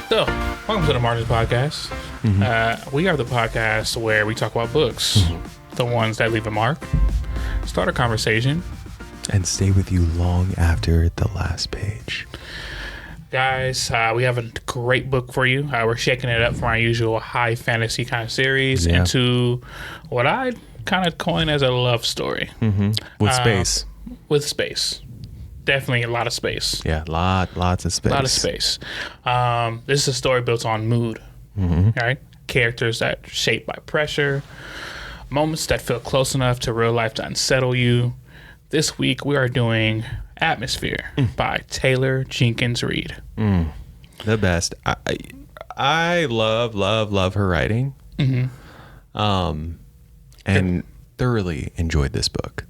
So, welcome to the Martyrs Podcast. We are the podcast where we talk about books, the ones that leave a mark, start a conversation, and stay with you long after the last page. Guys, we have a great book for you. We're shaking it up from our usual high fantasy kind of series into what I kind of coin as a love story. With space. With space. Definitely a lot of space. Yeah, lots of space. A lot of space. This is a story built on mood, right? Characters that are shaped by pressure, moments that feel close enough to real life to unsettle you. This week we are doing Atmosphere by Taylor Jenkins Reid. The best. I love her writing. And thoroughly enjoyed this book.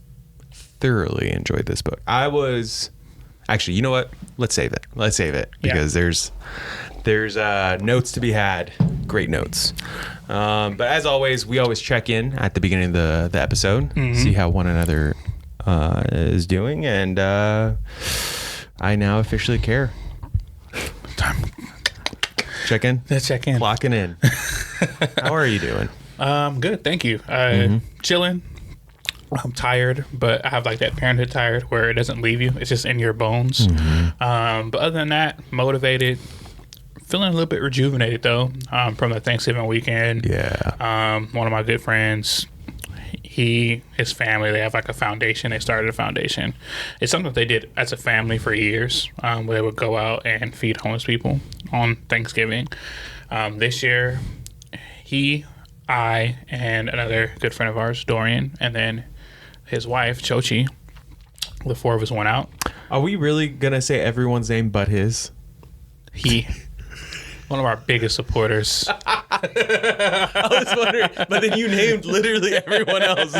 I was actually, you know what? Let's save it because there's notes to be had. Great notes. But as always, we always check in at the beginning of the episode, see how one another is doing, and I now officially care. Time. Check in. Let's check in. Clocking in. How are you doing? Good, thank you. Chilling. I'm tired, but I have like that parenthood tired where it doesn't leave you. It's just in your bones. But other than that, motivated, feeling a little bit rejuvenated though, from the Thanksgiving weekend. One of my good friends, his family, they have like a foundation. They started a foundation. It's something that they did as a family for years, where they would go out and feed homeless people on Thanksgiving. This year, I, and another good friend of ours, Dorian, and then his wife, Chochi, the four of us went out. Are we really gonna say everyone's name but his? One of our biggest supporters. I was wondering, but then you named literally everyone else.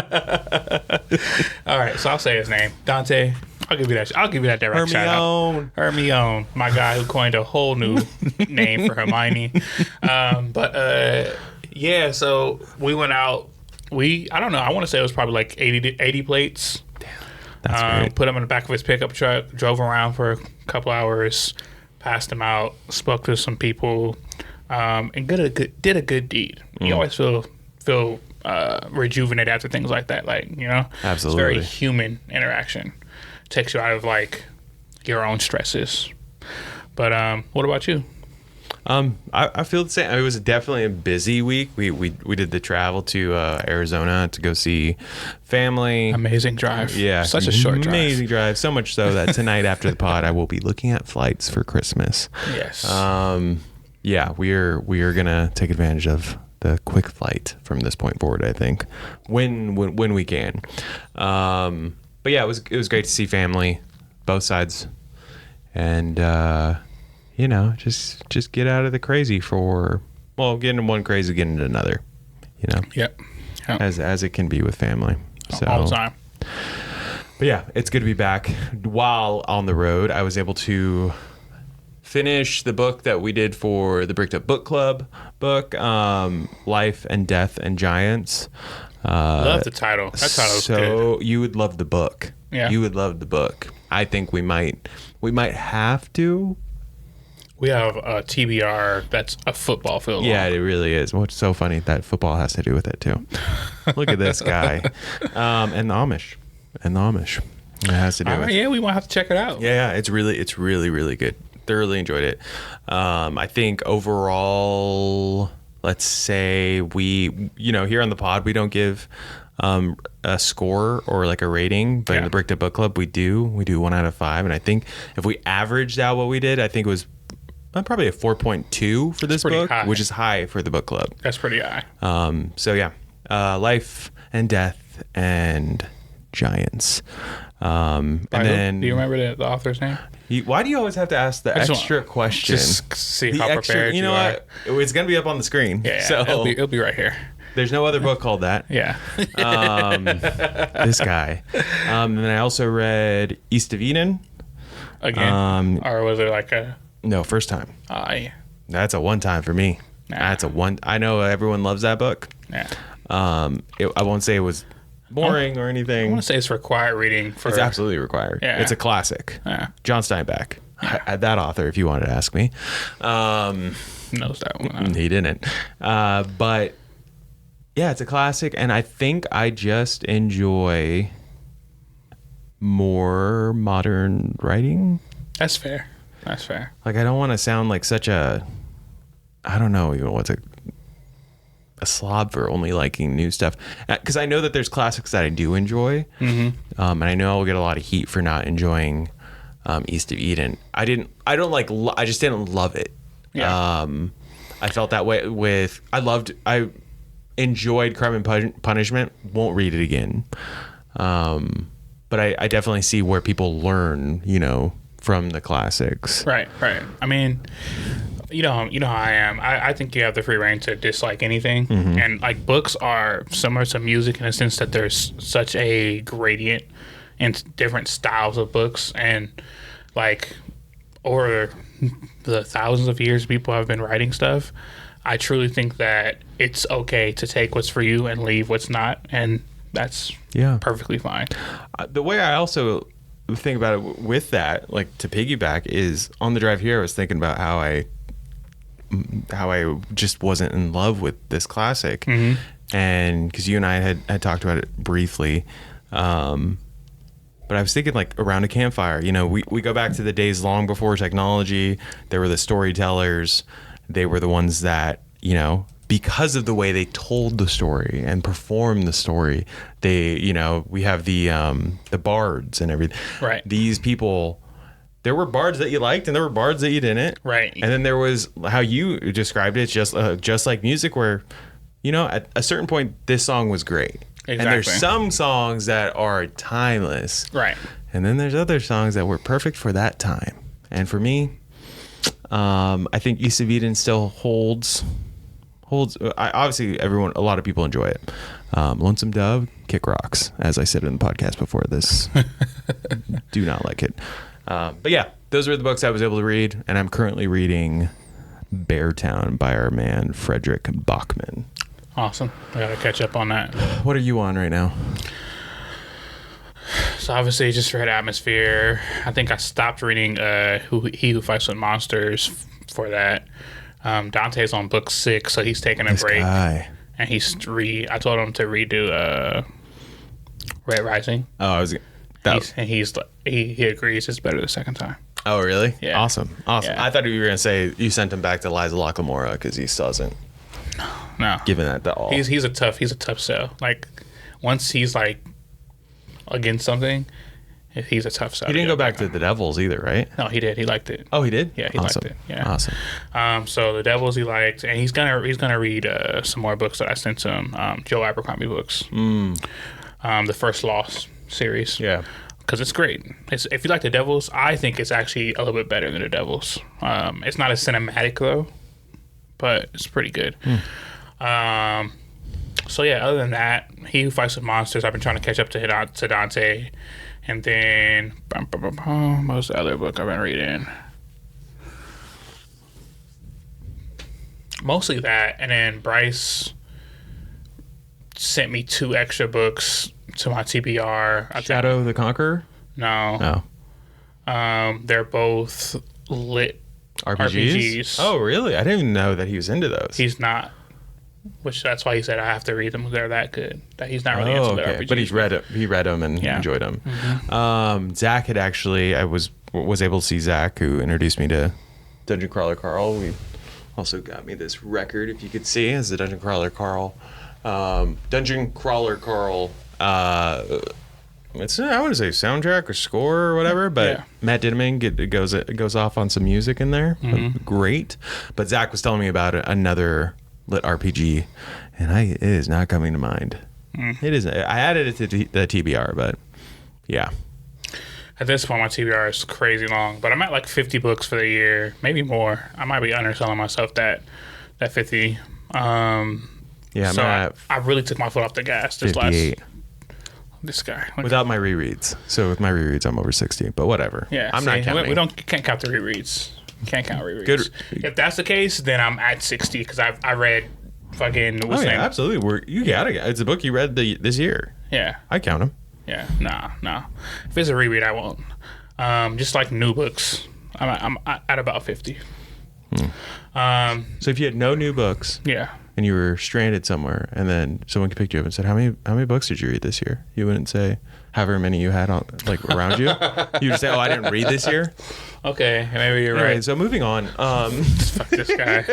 All right, so I'll say his name, Dante. I'll give you that direct shout out. Hermione, my guy who coined a whole new name for Hermione. Yeah, so we went out. I don't know. I want to say it was probably like 80 plates. Damn, that's great. Put them in the back of his pickup truck, drove around for a couple hours, passed them out, spoke to some people, and did a good deed. You always feel rejuvenated after things like that. Like, you know, absolutely. It's very human interaction. Takes you out of like your own stresses. But what about you? I feel the same. It was definitely a busy week. We did the travel to Arizona to go see family. Amazing drive. Yeah. Such a short drive. Amazing drive. So much so that tonight after the pod, I will be looking at flights for Christmas. Yes. Yeah, we are gonna take advantage of the quick flight from this point forward, I think, when we can. But yeah, it was great to see family, both sides, and you know, just get out of the crazy get into one crazy, get into another, you know. Yep. As it can be with family. So all the time. But yeah, it's good to be back. While on the road, I was able to finish the book that we did for the Bricked Up Book Club book, Life and Death and Giants. Love the title. That title's good. So you would love the book. Yeah. You would love the book. I think we might have to. We have a TBR that's a football field. Yeah, it really is. What's so funny that football has to do with it too. Look at this guy. And the Amish. It has to do with it. Yeah, we might have to check it out. Yeah, it's really good. Thoroughly enjoyed it. I think overall, let's say we, here on the pod, we don't give a score or like a rating, but in the Bricked Up Book Club, we do 1 out of 5. And I think if we averaged out what we did, I think it was probably a 4.2 for this book, which is high for the book club. That's pretty high. So yeah, Life and Death and Giants. And then, do you remember the author's name? Why do you always have to ask the extra question? Just see how prepared you are. It's going to be up on the screen. Yeah, so it'll be right here. There's no other book called that. Yeah. This guy. And then I also read East of Eden. Again? Or was it like a... No, first time. Yeah. That's a one time for me. Nah. That's a one. I know everyone loves that book. Yeah. I won't say it was boring or anything. I want to say it's required reading. It's absolutely required. Yeah. It's a classic. Yeah. John Steinbeck. That author, if you wanted to ask me. Knows that one. He didn't. But yeah, it's a classic, and I think I just enjoy more modern writing. That's fair. Like, I don't want to sound like such a, I don't know, what's a slob for only liking new stuff, because I know that there's classics that I do enjoy, and I know I'll get a lot of heat for not enjoying East of Eden. I just didn't love it. Yeah. I felt that way with, I enjoyed Crime and Punishment. Won't read it again. But I definitely see where people learn, from the classics. Right. I mean, you know how I am. I think you have the free reign to dislike anything, and like books are similar to music in a sense that there's such a gradient in different styles of books, and like over the thousands of years people have been writing stuff. I truly think that it's okay to take what's for you and leave what's not, and that's perfectly fine. The way I also think about it with that, like to piggyback, is on the drive here I was thinking about how I just wasn't in love with this classic, and because you and I had talked about it briefly, but I was thinking, like, around a campfire, we go back to the days long before technology. There were the storytellers. They were the ones that, because of the way they told the story and performed the story, they, we have the bards and everything. Right. These people, there were bards that you liked and there were bards that you didn't. Right. And then there was how you described it, just like music, where, at a certain point, this song was great. Exactly. And there's some songs that are timeless. Right. And then there's other songs that were perfect for that time. And for me, I think East of Eden still holds. Obviously, a lot of people enjoy it. Lonesome Dove, kick rocks, as I said in the podcast before this. Do not like it. But yeah, those were the books I was able to read, and I'm currently reading Beartown by our man Frederick Bachman. Awesome. I gotta catch up on that. What are you on right now? So obviously just read Atmosphere. I think I stopped reading He Who Fights with Monsters for that. Dante's on book 6, so he's taking a break. Guy. And I told him to redo Red Rising. Oh, he agrees it's better the second time. Oh, really? Yeah. Awesome. Yeah. I thought you were gonna say you sent him back to Liza Lockamora because he still hasn't. No. Given that the all. He's a tough sell. Like, once he's like against something, he's a tough sell. He didn't go back to The Devils either, right? No, he did. He liked it. Oh, he did? Yeah, he liked it. Yeah. Awesome. So The Devils he liked, and he's gonna read some more books that I sent to him. Joe Abercrombie books. The First Lost series. Yeah. Because it's great. If you like The Devils, I think it's actually a little bit better than The Devils. It's not as cinematic though, but it's pretty good. So yeah, other than that, He Who Fights with Monsters, I've been trying to catch up to Dante. And then, what was the other book I've been reading? Mostly that. And then Bryce sent me 2 extra books to my TBR. Shadow the Conqueror? No. Oh. They're both lit RPGs. Oh, really? I didn't even know that he was into those. He's not. Which that's why he said I have to read them. They're that good. That he's not really into the RPGs. But he read them and enjoyed them. Zach had actually, I was able to see Zach, who introduced me to Dungeon Crawler Carl. We also got me this record, if you could see, as the Dungeon Crawler Carl. It's, I want to say soundtrack or score or whatever, but Matt Dittman goes off on some music in there. Great. But Zach was telling me about another lit RPG, and it is not coming to mind. It isn't. I added it to the TBR, but yeah. At this point, my TBR is crazy long, but I'm at like 50 books for the year, maybe more. I might be underselling myself that 50. Yeah, so I really took my foot off the gas this 58. This guy. Without my rereads. So with my rereads, I'm over 60, but whatever. Yeah, I'm not counting. We can't count the rereads. Can't count rereads. Good. If that's the case, then I'm at 60 because I read fucking. Oh yeah, absolutely. It's a book you read this year. Yeah, I count them. Yeah, no. If it's a reread, I won't. Just like new books, I'm at about 50. So if you had no new books, Yeah. and you were stranded somewhere, and then someone picked you up and said, "How many books did you read this year?" You wouldn't say however many you had on around you. You would say, "Oh, I didn't read this year." Okay, maybe you're Right. right. So moving on. Fuck this guy.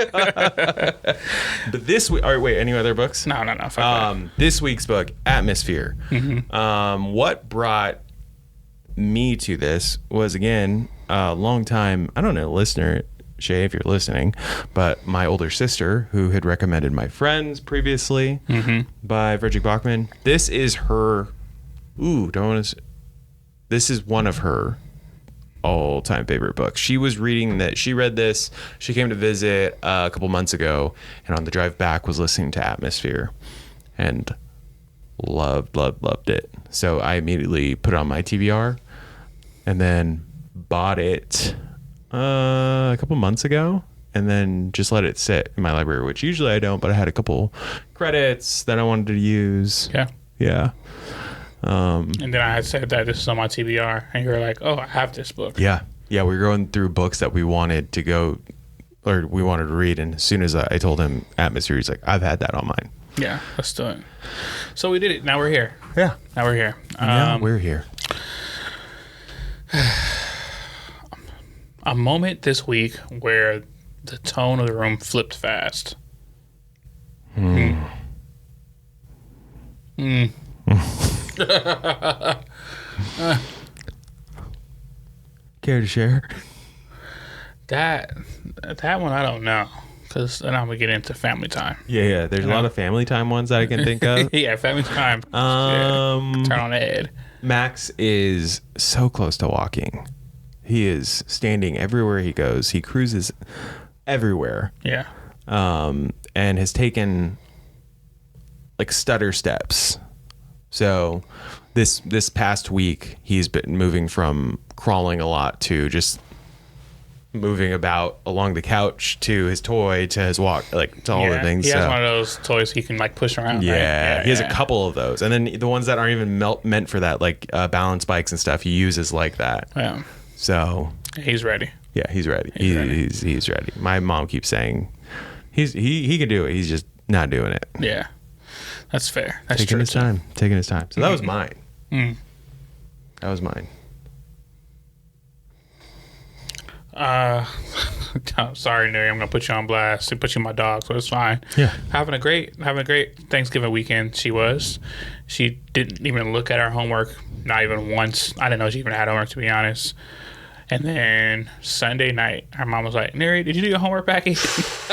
But this week, all right, wait. Any other books? No. Fuck that. This week's book, Atmosphere. What brought me to this was, again, a long time, I don't know, listener, Shay, if you're listening, but my older sister, who had recommended My Friends previously by Frederick Bachman. This is her, this is one of her all-time favorite books. She was reading that. She read this. She came to visit a couple months ago, and on the drive back was listening to Atmosphere, and loved it. So I immediately put it on my TBR, and then bought it a couple months ago, and then just let it sit in my library, which usually I don't, but I had a couple credits that I wanted to use. Yeah. And then I had said that this is on my TBR, and you were like, "Oh, I have this book." Yeah. We were going through books that we wanted to go, or we wanted to read, and as soon as I told him Atmosphere, he's like, "I've had that on mine." Yeah, let's do it. So we did it. Now we're here. Yeah. Now we're here. Now we're here. A moment this week where the tone of the room flipped fast. Care to share? That one I don't know, because then I'm gonna get into family time. Yeah. There's a lot of family time ones that I can think of. Yeah, family time. Turn on the head. Max is so close to walking. He is standing everywhere he goes. He cruises everywhere. Yeah. And has taken like stutter steps. So this past week, he's been moving from crawling a lot to just moving about along the couch to his toy to his walk, like to all the things. He has one of those toys he can like push around. Yeah, right? he has a couple of those, and then the ones that aren't even meant for that, like balance bikes and stuff, he uses like that. Yeah. So He's ready. yeah, he's ready. ready. He's ready. My mom keeps saying he can do it. He's just not doing it. Yeah, that's fair. That's Taking true. his time. Taking his time. So that was mine. That was mine. I'm sorry, Neri. I'm gonna put you on blast. I put you on my dog, so it's fine. Yeah. Having a great Thanksgiving weekend. She didn't even look at our homework, not even once. I didn't know she even had homework, to be honest. And then Sunday night, her mom was like, "Neri, did you do your homework package?" She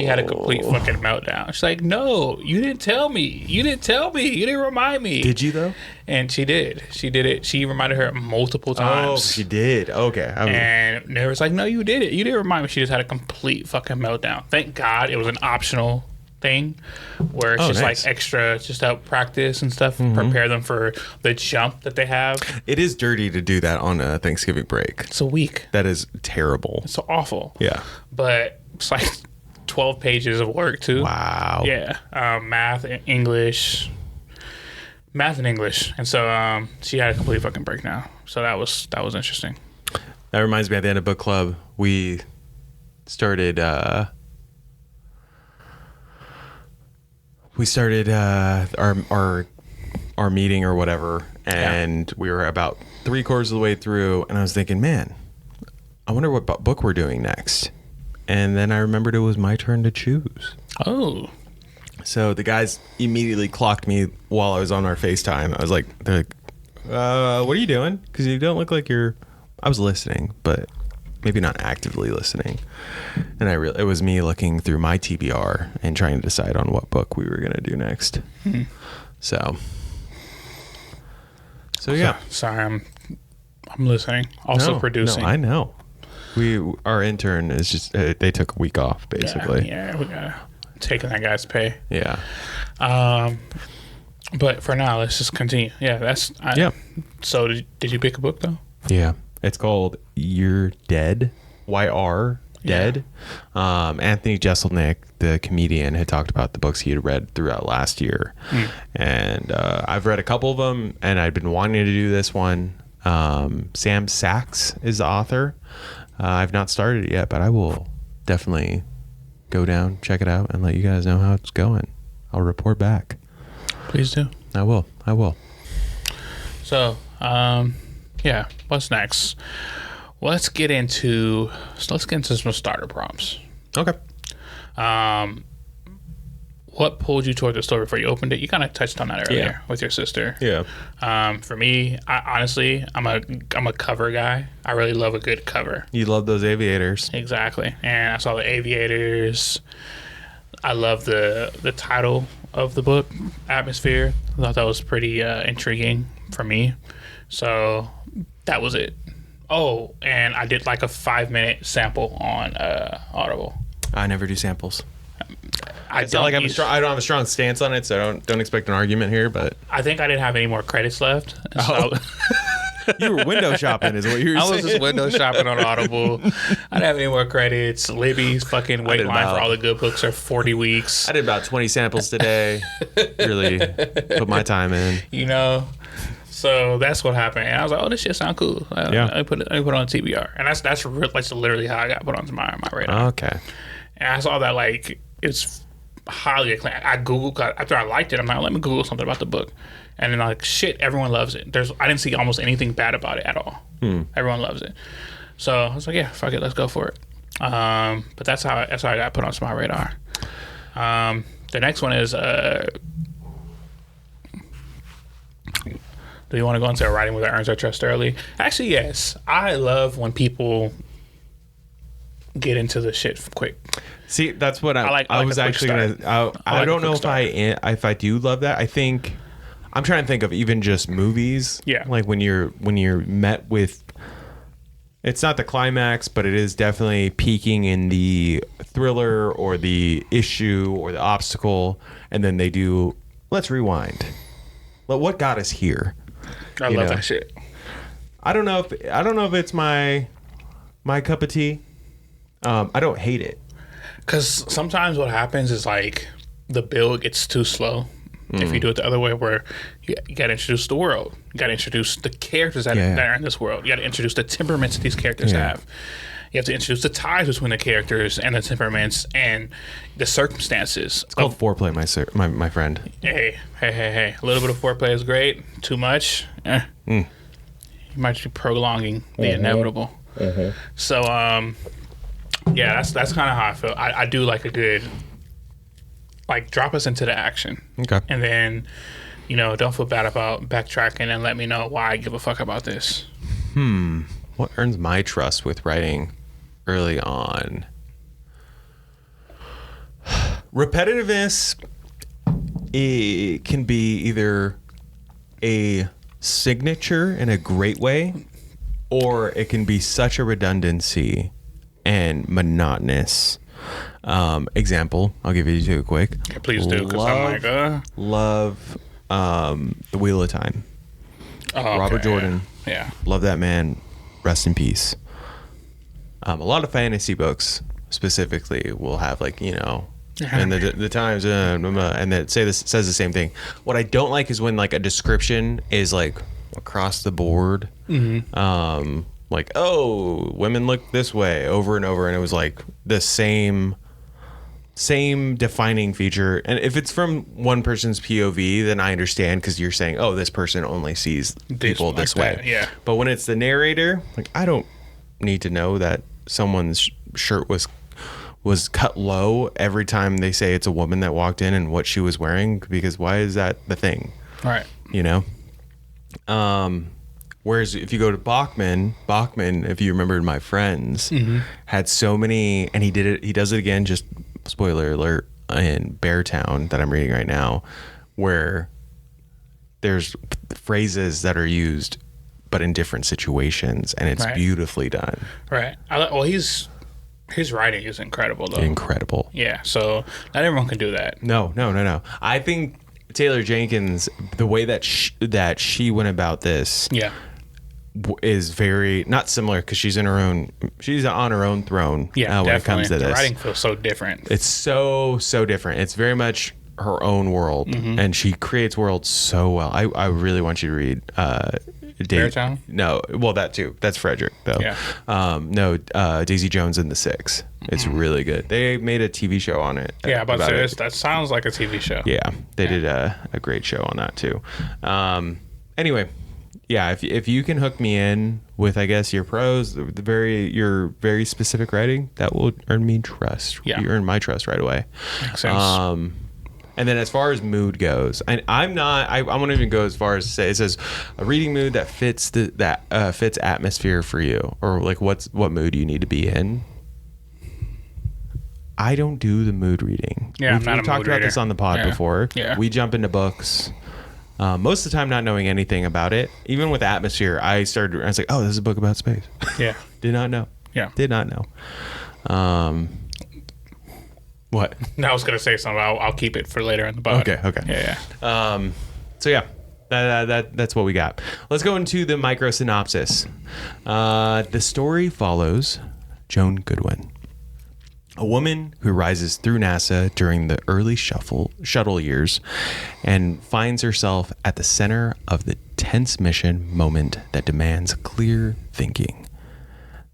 had a complete fucking meltdown. She's like, "No, you didn't tell me. You didn't remind me." Did you though? And she did. She did it. She reminded her multiple times. Oh, she did. Okay. And Neri was like, "No, you did it. You didn't remind me." She just had a complete fucking meltdown. Thank God it was an optional thing where it's just nice. like extra, just to help practice and stuff, prepare them for the jump that they have. It is dirty to do that on a Thanksgiving break. It's a week. That is terrible. It's so awful. Yeah. But it's like 12 pages of work too. Wow. Yeah. Math and English. And so she had a complete fucking breakdown. So that was interesting. That reminds me, at the end of book club, we started our meeting or whatever, and we were about 3/4 of the way through, and I was thinking, man, I wonder what book we're doing next. And then I remembered it was my turn to choose. Oh. So the guys immediately clocked me while I was on our FaceTime. They're like, what are you doing? Because you don't look like you're... I was listening, but maybe not actively listening. And it was me looking through my TBR and trying to decide on what book we were going to do next. So yeah. Sorry, I'm listening. Also producing. No, I know. Our intern is just... they took a week off, basically. Yeah, we gotta taking that guy's pay. Yeah. But for now, let's just continue. Yeah, So did you pick a book though? Yeah. It's called You're Dead. YR Dead. Yeah. Anthony Jeselnik, the comedian, had talked about the books he had read throughout last year. And I've read a couple of them, and I'd been wanting to do this one. Sam Sachs is the author. I've not started it yet, but I will definitely go down, check it out, and let you guys know how it's going. I'll report back. Please do. I will. So, yeah, what's next? Let's get into some starter prompts. Okay. What pulled you toward the story before you opened it? You kind of touched on that earlier with your sister. Yeah. For me, honestly, I'm a cover guy. I really love a good cover. You love those aviators. Exactly. And I saw the aviators. I love the title of the book, Atmosphere. I thought that was pretty intriguing for me. So that was it. Oh, and I did like a 5-minute sample on Audible. I never do samples. I don't have a strong stance on it, so don't expect an argument here. But I think I didn't have any more credits left. Oh. You were window shopping, is what you were saying. I was just window shopping on Audible. I didn't have any more credits. Libby's fucking wait line for all the good books are 40 weeks. I did about 20 samples today. Really put my time in. You know. So that's what happened, and I was like, "Oh, this shit sound cool." I put it on TBR, and that's literally how I got put onto my radar. Okay. And I saw that like it's highly acclaimed. I Googled after I liked it. I'm like, let me Google something about the book, and then like shit, everyone loves it. I didn't see almost anything bad about it at all. Everyone loves it. So I was like, yeah, fuck it, let's go for it. But that's how I got put onto my radar. The next one is. Do you want to go into writing with that earns our trust early? Actually, yes. I love when people get into the shit quick. See, that's what I was actually gonna. I don't know if I do love that. I think I'm trying to think of even just movies. Yeah. Like when you're met with. It's not the climax, but it is definitely peaking in the thriller or the issue or the obstacle, and then they do. Let's rewind. What got us here? I love that shit. I don't know if it's my cup of tea. I don't hate it. Because sometimes what happens is like the build gets too slow. If you do it the other way, where you got to introduce the world, you got to introduce the characters that are in this world, you got to introduce the temperaments that these characters have. You have to introduce the ties between the characters and the temperaments and the circumstances. It's called foreplay, my friend. Hey. A little bit of foreplay is great. Too much, you might be prolonging the inevitable. So, yeah, that's kind of how I feel. I do like a good, like, drop us into the action. Okay. And then, don't feel bad about backtracking and let me know why I give a fuck about this. What earns my trust with writing early on? Repetitiveness, it can be either a signature in a great way, or it can be such a redundancy and monotonous. Example, I'll give you two quick. Yeah, please do, because I'm like, love The Wheel of Time. Oh, okay, Robert Jordan. Yeah. Love that man. Rest in peace. A lot of fantasy books specifically will have and the times and that says the same thing. What I don't like is when like a description is like across the board. Like, oh, women look this way over and over, and it was like the same defining feature. And if it's from one person's POV, then I understand, because you're saying, oh, this person only sees people this way. Yeah. But when it's the narrator, like, I don't need to know that someone's shirt was cut low every time they say it's a woman that walked in and what she was wearing, because why is that the thing? Right. Whereas if you go to Bachman, if you remember My Friends, had so many, and he does it again, just spoiler alert, in Beartown that I'm reading right now, where there's phrases that are used but in different situations, and it's beautifully done. Right. Well, his writing is incredible, though. Incredible. Yeah, so not everyone can do that. No. I think Taylor Jenkins, the way that she went about this, is very not similar, because she's on her own throne. Yeah, when it comes to this, the writing feels so different. It's so different. It's very much her own world, and she creates worlds so well. I really want you to read Beartown? No, well, that too. That's Frederick though. Yeah. No, Daisy Jones and the Six. It's really good. They made a TV show on it. Yeah, about this. That sounds like a TV show. Yeah, they did a great show on that too. Anyway, yeah, if you can hook me in with, I guess, your prose, your very specific writing, that will earn me trust. Yeah. You earn my trust right away. Makes sense. And then as far as mood goes, and I won't even go as far as to say, it says a reading mood that fits fits atmosphere for you, or like what mood you need to be in. I don't do the mood reading. Yeah, we've talked about this on the pod before. Yeah. We jump into books. Most of the time not knowing anything about it. Even with atmosphere, I was like, oh, this is a book about space. Yeah. Did not know. Yeah. Did not know. What? No, I was gonna say something. I'll keep it for later in the pod. Okay. Yeah. So yeah, that's what we got. Let's go into the micro synopsis. The story follows Joan Goodwin, a woman who rises through NASA during the early shuttle years and finds herself at the center of the tense mission moment that demands clear thinking.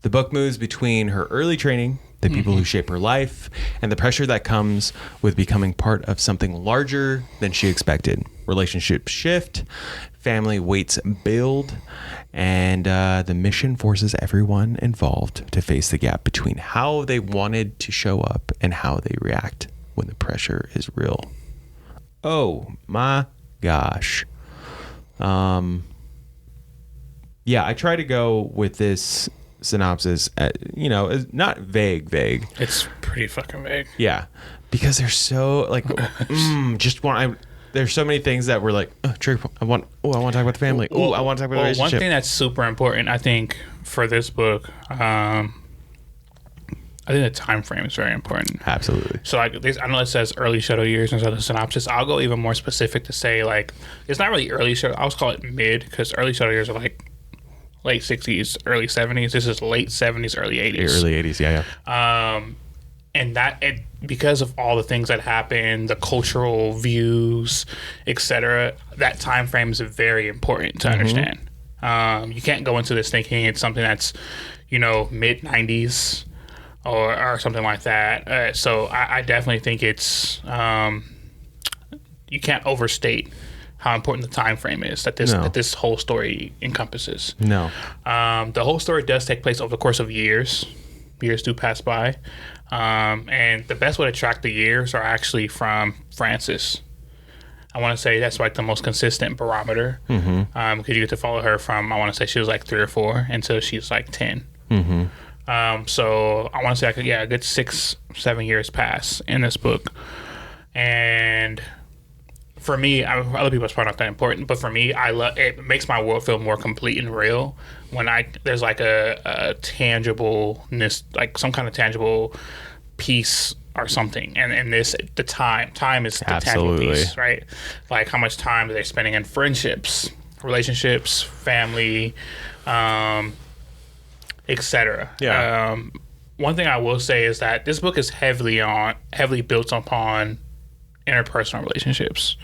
The book moves between her early training, the people who shape her life, and the pressure that comes with becoming part of something larger than she expected. Relationships shift, family weights build, and the mission forces everyone involved to face the gap between how they wanted to show up and how they react when the pressure is real. Oh my gosh. Yeah, I try to go with this synopsis not vague. It's pretty fucking vague. Yeah, because they're so like there's so many things that were like trigger point. I want to talk about the family. I want to talk about the relationship. One thing that's super important, I think, for this book, I think the time frame is very important. Absolutely. So I know it says early shuttle years instead of the synopsis. I'll go even more specific to say, like, it's not really early shuttle. I'll just call it mid, because early shuttle years are like late 60s, early 70s. This is late 70s, early 80s. Early 80s, yeah. And because of all the things that happen, the cultural views, etc., that time frame is very important to understand. You can't go into this thinking it's something that's, mid 90s or something like that. So I definitely think it's you can't overstate how important the time frame is that this whole story encompasses. No. The whole story does take place over the course of years. Years do pass by. And the best way to track the years are actually from Frances. I want to say that's like the most consistent barometer. Because you get to follow her from, I want to say she was like 3 or 4 until she's like 10. So I want to say a good 6-7 years pass in this book. And for me, other people it's probably not that important, but for me, it makes my world feel more complete and real when there's like a tangibleness, like some kind of tangible piece or something. And the time is the tangible piece, right? Like how much time are they spending in friendships, relationships, family, etc. Yeah. One thing I will say is that this book is heavily built upon interpersonal relationships.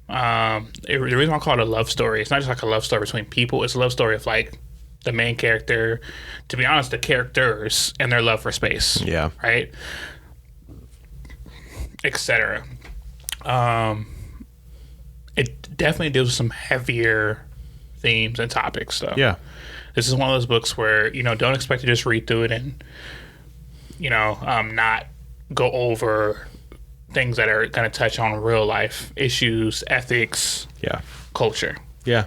The reason I call it a love story, it's not just like a love story between people, it's a love story of like the main character, to be honest, the characters and their love for space. Yeah. Right? Etc. It definitely deals with some heavier themes and topics though. Yeah. This is one of those books where, don't expect to just read through it and, not go over things that are going to touch on real life issues, ethics, culture. Yeah.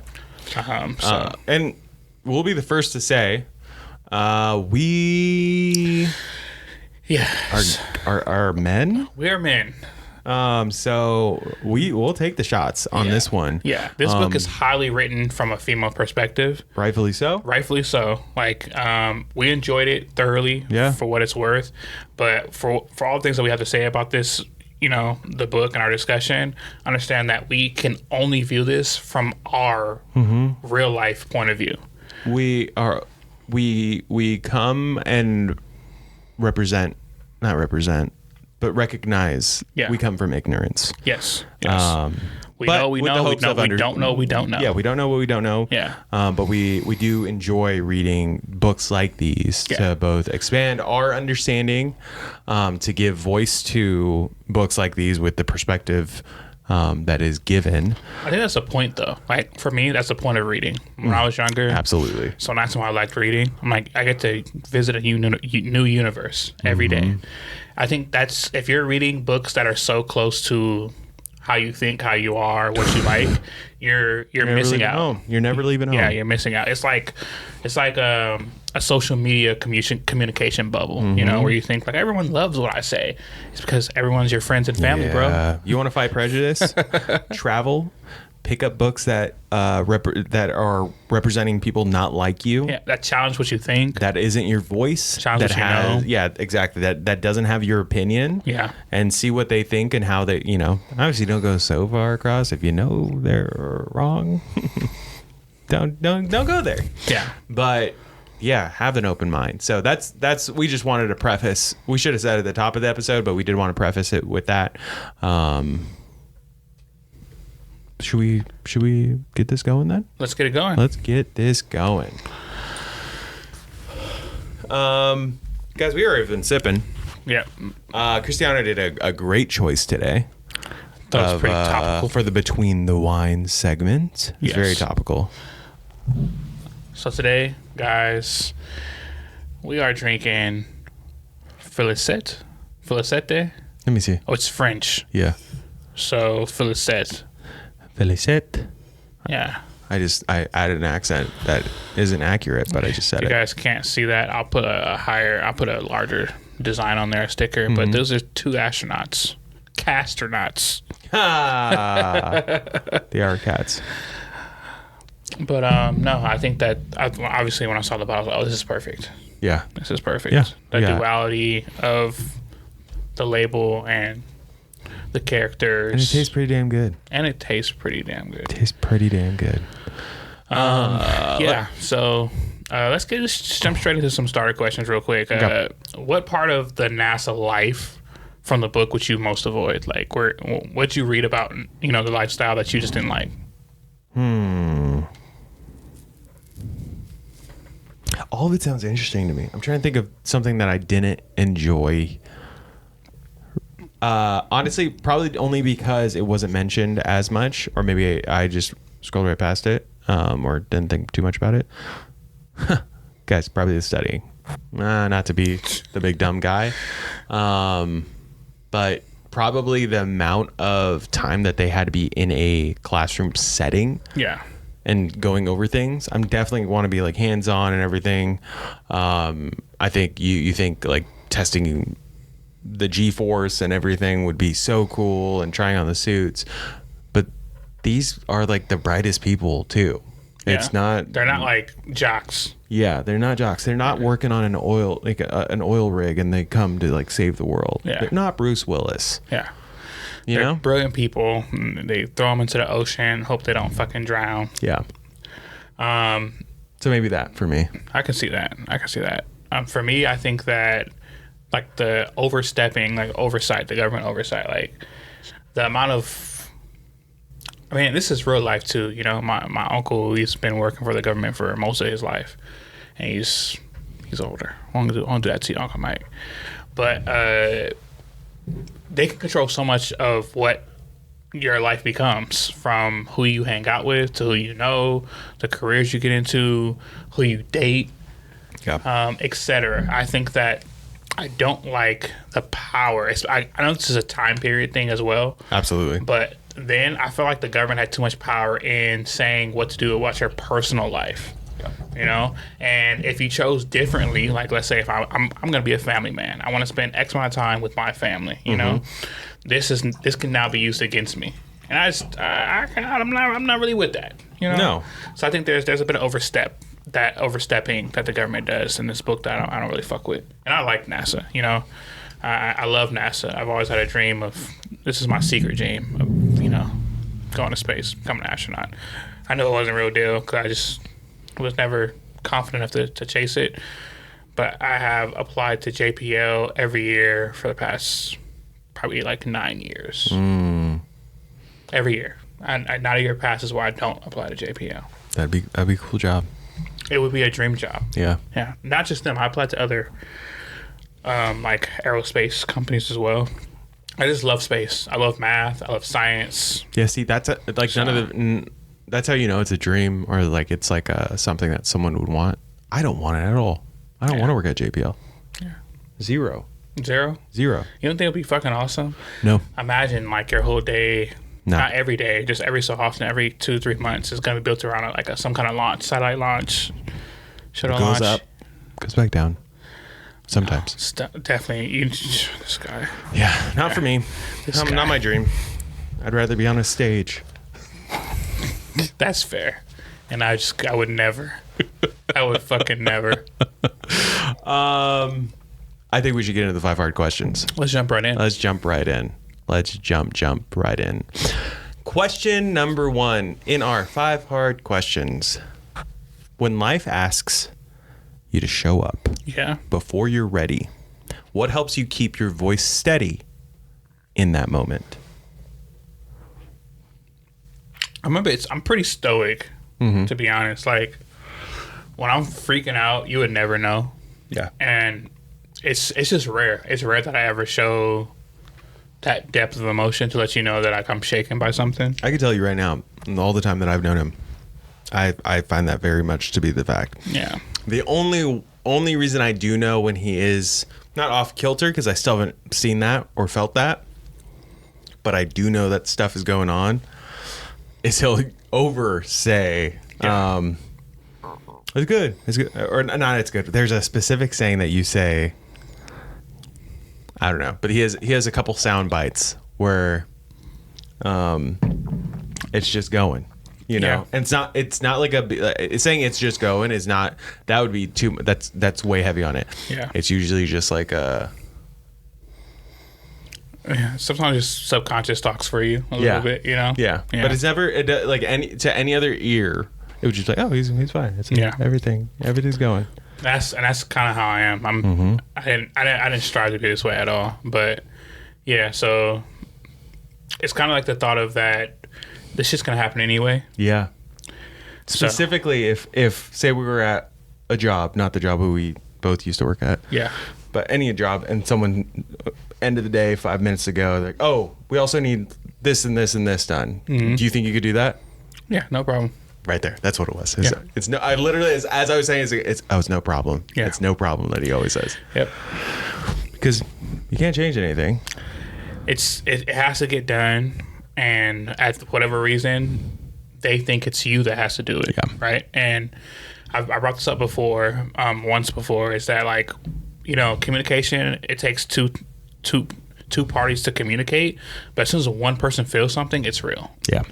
And we'll be the first to say, we are men. We are men. So we'll take the shots on this one. Yeah. This book is highly written from a female perspective. Rightfully so. Rightfully so. Like, we enjoyed it thoroughly for what it's worth. But for all the things that we have to say about this, the book and our discussion, understand that we can only view this from our real life point of view. We come and not represent. but recognize we come from ignorance. Yes. We but know, we with the know, we hopes know, of we don't know, we don't know. Yeah, we don't know what we don't know. Yeah. But we do enjoy reading books like these to both expand our understanding, to give voice to books like these with the perspective that is given. I think that's the point, though. Like, for me, that's the point of reading. When I was younger. Absolutely. So that's why I liked reading. I'm like, I get to visit a new universe every day. I think that's, if you're reading books that are so close to how you think, how you are, what you like, you're missing out. Home. You're never leaving home. Yeah, you're missing out. It's like a social media communication bubble, you know, where you think like everyone loves what I say. It's because everyone's your friends and family, bro. You want to fight prejudice? Travel. Pick up books that that are representing people not like you. Yeah, that challenge what you think. That isn't your voice. Challenge that what you has, know. Yeah, exactly. That doesn't have your opinion. Yeah. And see what they think and how they, obviously don't go so far across. If you know they're wrong, don't go there. Yeah. But yeah, have an open mind. So that's we just wanted to preface. We should have said at the top of the episode, but we did want to preface it with that. Should we get this going then? Let's get it going. Let's get this going. Guys, we already been sipping. Yeah. Cristiano did a great choice today. That was pretty topical. For the Between the Wines segment. It's very topical. So today, guys, we are drinking Felicette. Felicette? Let me see. Oh, it's French. Yeah. So, Felicette. Felicette. Yeah. I added an accent that isn't accurate, but I just said you it. You guys can't see that. I'll put a larger design on there, a sticker. But those are two astronauts. Castronauts. They are cats. But no, I think that obviously when I saw the bottle, I was like, oh, this is perfect. Yeah. This is perfect. Yeah. The duality of the label and the characters. And it tastes pretty damn good. Tastes pretty damn good. Yeah. So let's jump straight into some starter questions real quick. What part of the NASA life from the book would you most avoid? Like, what'd you read about, the lifestyle that you just didn't like? All of it sounds interesting to me. I'm trying to think of something that I didn't enjoy. Honestly, probably only because it wasn't mentioned as much, or maybe I just scrolled right past it, or didn't think too much about it. Guys, probably the studying. Not to be the big dumb guy, but probably the amount of time that they had to be in a classroom setting. Yeah. And going over things. I'm definitely want to be like hands-on and everything. I think you think like testing the G-force and everything would be so cool, and trying on the suits, but these are like the brightest people too. They're not like jocks. Yeah, they're not jocks. They're not working on an oil rig and they come to like save the world. Yeah. They're not Bruce Willis. Yeah. They're brilliant people. They throw them into the ocean, hope they don't fucking drown. Yeah. So maybe that for me. I can see that. For me, I think that like the overstepping, like oversight, the government oversight, like the amount of, I mean, this is real life too. My uncle, he's been working for the government for most of his life, and he's older. I won't do that to you, Uncle Mike. But they can control so much of what your life becomes, from who you hang out with to who you know, the careers you get into, who you date, etc. I think that I don't like the power. I know this is a time period thing as well. Absolutely. But then I feel like the government had too much power in saying what to do about your personal life. And if you chose differently, like let's say if I'm going to be a family man, I want to spend X amount of time with my family. This can now be used against me, and I'm not really with that. No. So I think there's a bit of overstepping that the government does in this book that I don't really fuck with. And I like NASA. I love NASA. I've always had a dream of, this is my secret dream of going to space, becoming an astronaut. I know it wasn't a real deal because I just was never confident enough to chase it. But I have applied to JPL every year for the past probably like 9 years. Every year. Not a year passes where I don't apply to JPL. That'd be a cool job. It would be a dream job. Yeah. Yeah. Not just them. I applied to other like aerospace companies as well. I just love space. I love math. I love science. Yeah, see, that's none of the. That's how you know it's a dream, or like it's like something that someone would want. I don't want it at all. I don't want to work at JPL. Yeah. Zero. Zero? Zero. You don't think it'd be fucking awesome? No. Imagine like your whole day, No. not every day, just every so often, every 2-3 months, is going to be built around like some kind of launch, satellite launch, shuttle launch. Goes up, goes back down. Sometimes. Definitely. This guy. Yeah, not for me. Not my dream. I'd rather be on a stage. That's fair. And I would never. I would fucking never. I think we should get into the 5 hard questions. Let's jump right in. Let's jump right in. Question number 1 in our 5 hard questions. When life asks you to show up before you're ready, what helps you keep your voice steady in that moment? I remember I'm pretty stoic, to be honest. Like, when I'm freaking out, you would never know. Yeah. And it's just rare. It's rare that I ever show that depth of emotion to let you know that like I'm shaken by something. I can tell you right now, all the time that I've known him, I find that very much to be the fact. Yeah. The only reason I do know when he is not off kilter, because I still haven't seen that or felt that, but I do know that stuff is going on, is he'll over say, it's good, or not, it's good. There's a specific saying that you say, I don't know, but he has a couple sound bites where it's just going. You know, and it's not like it's saying it's just going is not, that would be too, that's way heavy on it. Yeah. It's usually just like sometimes just subconscious talks for you a little bit, you know? Yeah. But it's never like any other ear, it was just like, oh, he's fine. It's everything's going. That's kind of how I am. I didn't strive to be this way at all, but yeah, so it's kind of like the thought of that this shit's gonna happen anyway. Yeah. Specifically, if say we were at a job, not the job who we both used to work at. Yeah. But any job, and someone end of the day 5 minutes ago, they're like, oh, we also need this and this and this done. Do you think you could do that? Yeah, no problem. Right there. That's what it was. It's no. I literally, as I was saying, it's no problem. Yeah. It's no problem that he always says. Yep. Because you can't change anything. It has to get done, and at whatever reason, they think it's you that has to do it. Yeah. Right. And I brought this up before, once before, is that like, you know, communication, it takes two parties to communicate, but as soon as one person feels something, it's real. Yeah.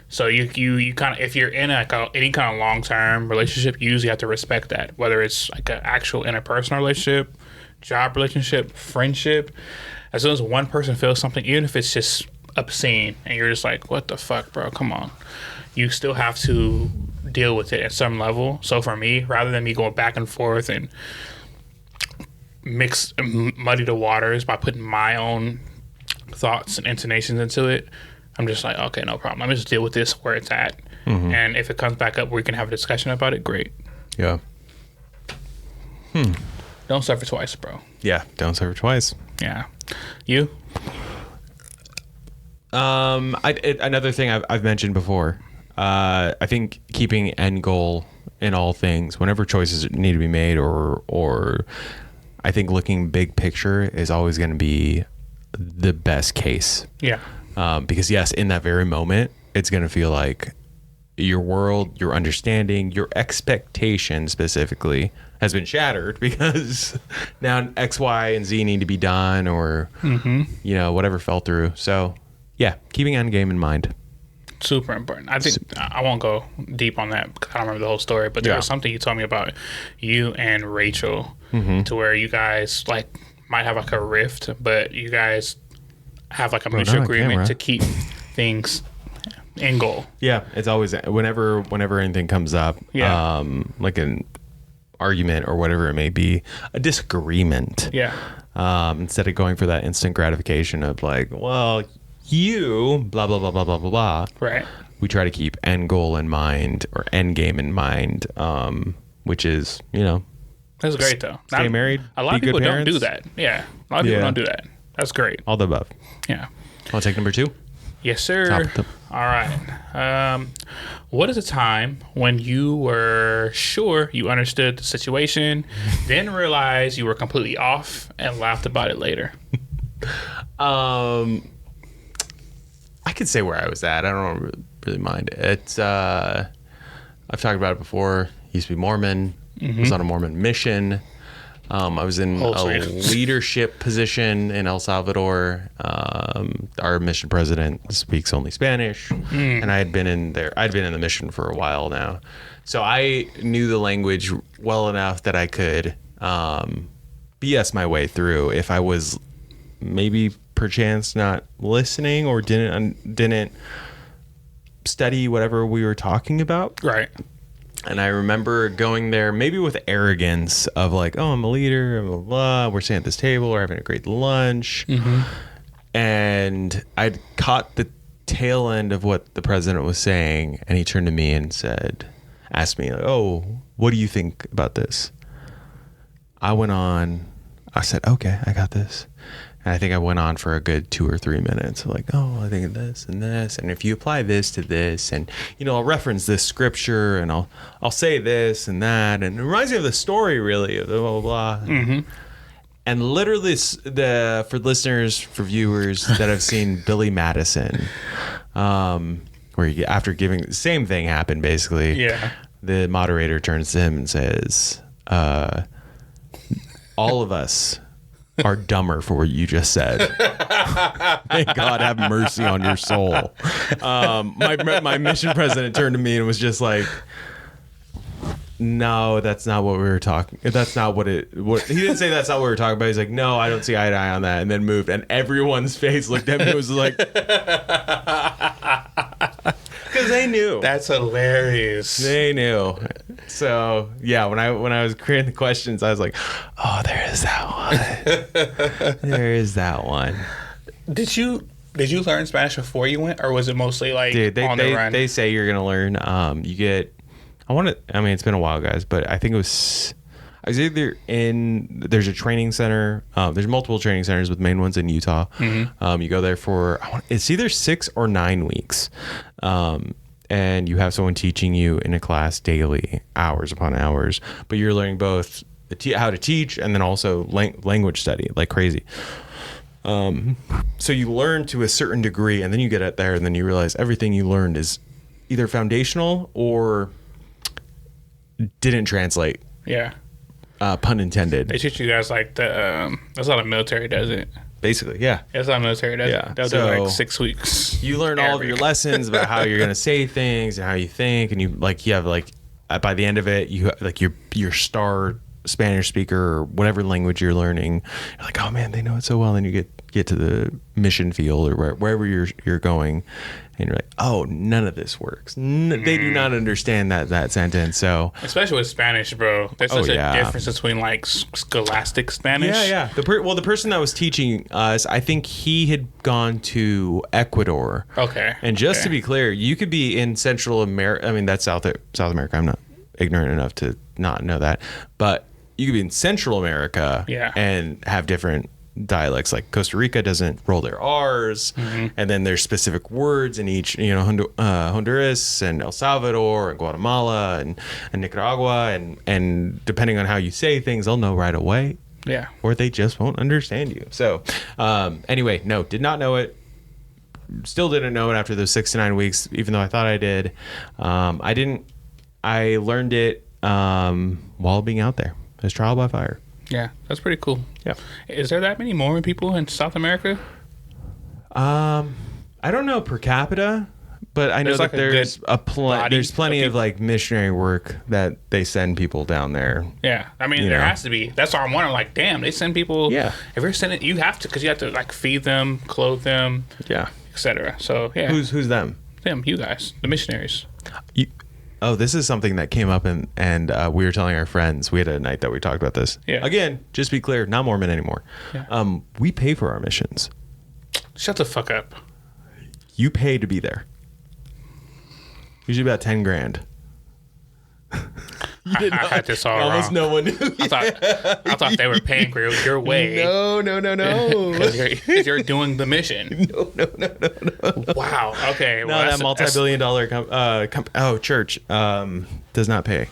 So you kind of, if you're in any kind of long-term relationship, you usually have to respect that, whether it's like an actual interpersonal relationship, job relationship, friendship. As soon as one person feels something, even if it's just obscene, and you're just like, what the fuck, bro, come on, you still have to deal with it at some level. So for me, rather than me going back and forth and muddy the waters by putting my own thoughts and intonations into it, I'm just like, okay, no problem. Let me just deal with this where it's at. And if it comes back up where we can have a discussion about it, great. Yeah. Don't suffer twice, bro. Yeah. Don't suffer twice. Yeah. You? Another thing I've mentioned before, I think keeping end goal in all things, whenever choices need to be made, or I think looking big picture is always going to be the the best case. Yeah. Because yes, in that very moment, it's going to feel like your world, your understanding, your expectation specifically has been shattered because now X, Y, and Z need to be done, or, you know, whatever fell through. So yeah, keeping end game in mind. Super important. I think I won't go deep on that because I don't remember the whole story, but there was something you told me about you and Rachel to where you guys like might have like a rift, but you guys have like a mutual agreement to keep things in goal. Yeah, it's always whenever anything comes up, like argument or whatever it may be, a disagreement. Yeah. Instead of going for that instant gratification of like, well, you blah blah blah blah blah blah blah. Right. We try to keep end goal in mind or end game in mind, which is, That's great though. Stay married. A lot of be people good don't do parents. that. Yeah. A lot of people don't do that. That's great. All the above. Yeah. I'll take number 2. Yes, sir. All right. What is a time when you were sure you understood the situation, then realized you were completely off and laughed about it later? I could say where I was at. I don't really mind. It's I've talked about it before. Used to be Mormon. Was on a Mormon mission. I was in a leadership position in El Salvador. Our mission president speaks only Spanish, and I'd been in the mission for a while now, so I knew the language well enough that I could BS my way through if I was maybe perchance not listening or didn't study whatever we were talking about. Right. And I remember going there maybe with arrogance of like, oh, I'm a leader, blah, blah, blah. We're sitting at this table, we're having a great lunch. And I'd caught the tail end of what the president was saying. And he turned to me and asked me, like, oh, what do you think about this? I said, okay, I got this. And I think I went on for a good 2 or 3 minutes. Like, oh, I think of this and this. And if you apply this to this, and, I'll reference this scripture and I'll say this and that. And it reminds me of the story, really, of the blah, blah, blah. And literally, for listeners, for viewers that have seen Billy Madison, where after giving the same thing happened, basically. Yeah. The moderator turns to him and says, all of us are dumber for what you just said. May God have mercy on your soul. My mission president turned to me and was just like, no, that's not what we were talking. That's not what he didn't say that's not what we were talking about. He's like, no, I don't see eye to eye on that. And then moved. And everyone's face looked at me and was like, because they knew. That's hilarious. They knew. So yeah, when I was creating the questions, I was like, oh, there is that one. There is that one. Did you learn Spanish before you went, or was it mostly like on the run? They say you're gonna learn. It's been a while, guys, but I think I was either there's a training center. There's multiple training centers, with main ones in Utah. You go there for, it's either 6 or 9 weeks. And you have someone teaching you in a class daily, hours upon hours, but you're learning both how to teach and then also language study like crazy. So you learn to a certain degree, and then you get out there and then you realize everything you learned is either foundational or didn't translate. Yeah. Pun intended. They teach you guys like that's how the military does it. Basically, yeah. That's how the military does it. They'll do like 6 weeks. You learn all of your lessons about how you're gonna say things and how you think, and you have by the end of it, you have like your star Spanish speaker or whatever language you're learning. You're like, oh man, they know it so well. And you get to the mission field or wherever you're going, and you're like, oh, none of this works. They do not understand that sentence. So especially with Spanish, bro, there's such a difference between like scholastic Spanish. Yeah. The person that was teaching us, I think he had gone to Ecuador. Okay. And just to be clear, you could be in Central America. I mean, that's South America. I'm not ignorant enough to not know that, but you could be in Central America and have different dialects. Like Costa Rica doesn't roll their R's, and then there's specific words in each, Honduras and El Salvador and Guatemala and Nicaragua, and depending on how you say things, they'll know right away. Yeah. Or they just won't understand you. So anyway, no, did not know it. Still didn't know it after those 6 to 9 weeks, even though I thought I did. I learned it while being out there. It's trial by fire. Yeah, that's pretty cool. Yeah. Is there that many Mormon people in South America? I don't know per capita, but I know that there's there's plenty of like missionary work that they send people down there. Yeah, I mean there has to be. That's why I'm wondering. Like, damn, they send people. Yeah. If you're sending, you have to, because you have to like feed them, clothe them. Yeah. Etc. So yeah. Who's them? Them, you guys, the missionaries. Oh, this is something that came up and we were telling our friends. We had a night that we talked about this. Yeah. Again, just be clear, not Mormon anymore. Yeah. We pay for our missions. Shut the fuck up. You pay to be there. Usually about 10 grand. I had this all Almost wrong. no one knew. I thought they were paying for your way. No. Because you're doing the mission. No. Wow. Okay. No, Well, that multi-billion-dollar church does not pay.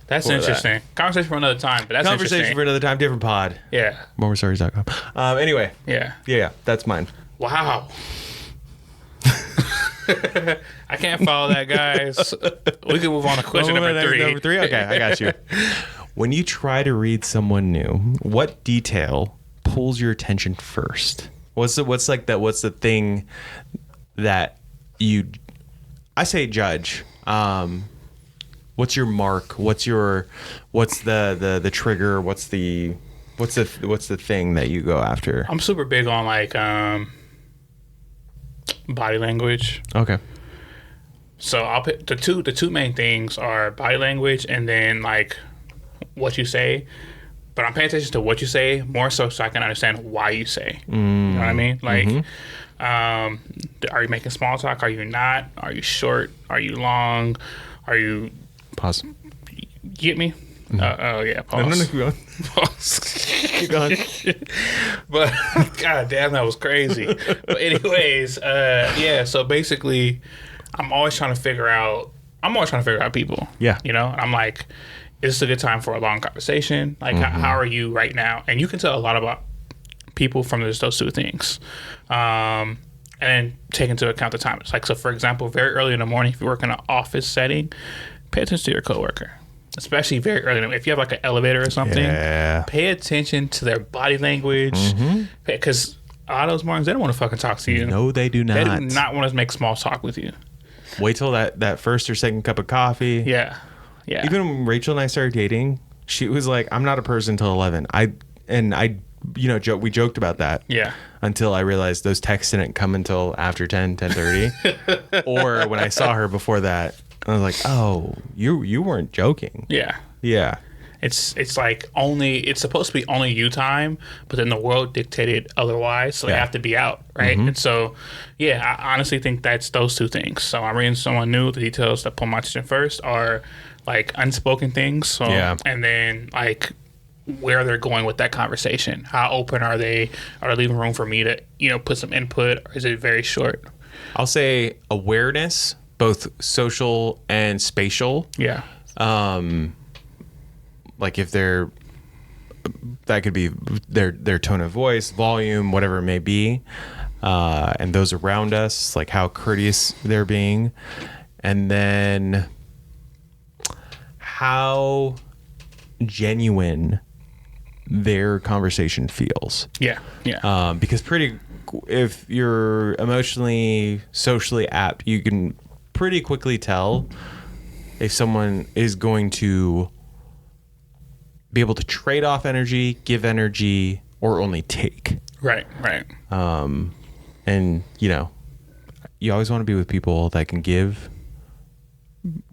That's for interesting. that. Conversation for another time, but that's Conversation interesting. for another time, different pod. Yeah. MormonStories.com. Anyway. Yeah. That's mine. Wow. I can't follow that, guys. We can move on to question number 3. Number 3? Okay, I got you. When you try to read someone new, what detail pulls your attention first? What's the thing that you, I say judge. What's your mark? What's the trigger? What's the thing that you go after? I'm super big on like body language. Okay. So I'll pick the two main things are body language and then like what you say. But I'm paying attention to what you say more so I can understand why you say. You know what I mean? Like, are you making small talk? Are you not? Are you short? Are you long? Are you... Pause. You get me? Oh, yeah. Pause. No, keep going. Pause. Keep going. But, god damn, that was crazy. But anyways, yeah, so basically, I'm always trying to figure out people. Yeah. You know? I'm like... Is this a good time for a long conversation? Like, how are you right now? And you can tell a lot about people from those two things. And then take into account the time. It's like, so for example, very early in the morning, if you work in an office setting, pay attention to your coworker. Especially very early. If you have like an elevator or something, pay attention to their body language. Because a lot of those mornings, they don't want to fucking talk to you. No, they do not. They do not want to make small talk with you. Wait till that first or second cup of coffee. Yeah. Yeah. Even when Rachel and I started dating, she was like, I'm not a person till 11. We joked about that. Yeah. Until I realized those texts didn't come until after 10:30. Or when I saw her before that, I was like, oh, you weren't joking. Yeah. Yeah. It's like it's supposed to be only you time, but then the world dictated otherwise, so they have to be out, right? And so, yeah, I honestly think that's those two things. So I'm reading someone new. The details that pull my attention first are like unspoken things. So, and then like where they're going with that conversation. How open are they? Are they leaving room for me to put some input, or is it very short? I'll say awareness, both social and spatial. Yeah. Like if that could be their tone of voice, volume, whatever it may be, and those around us, like how courteous they're being, and then how genuine their conversation feels. Yeah. Because if you're emotionally, socially apt, you can pretty quickly tell if someone is going to be able to trade off energy, give energy, or only take. Right. And you always want to be with people that can give,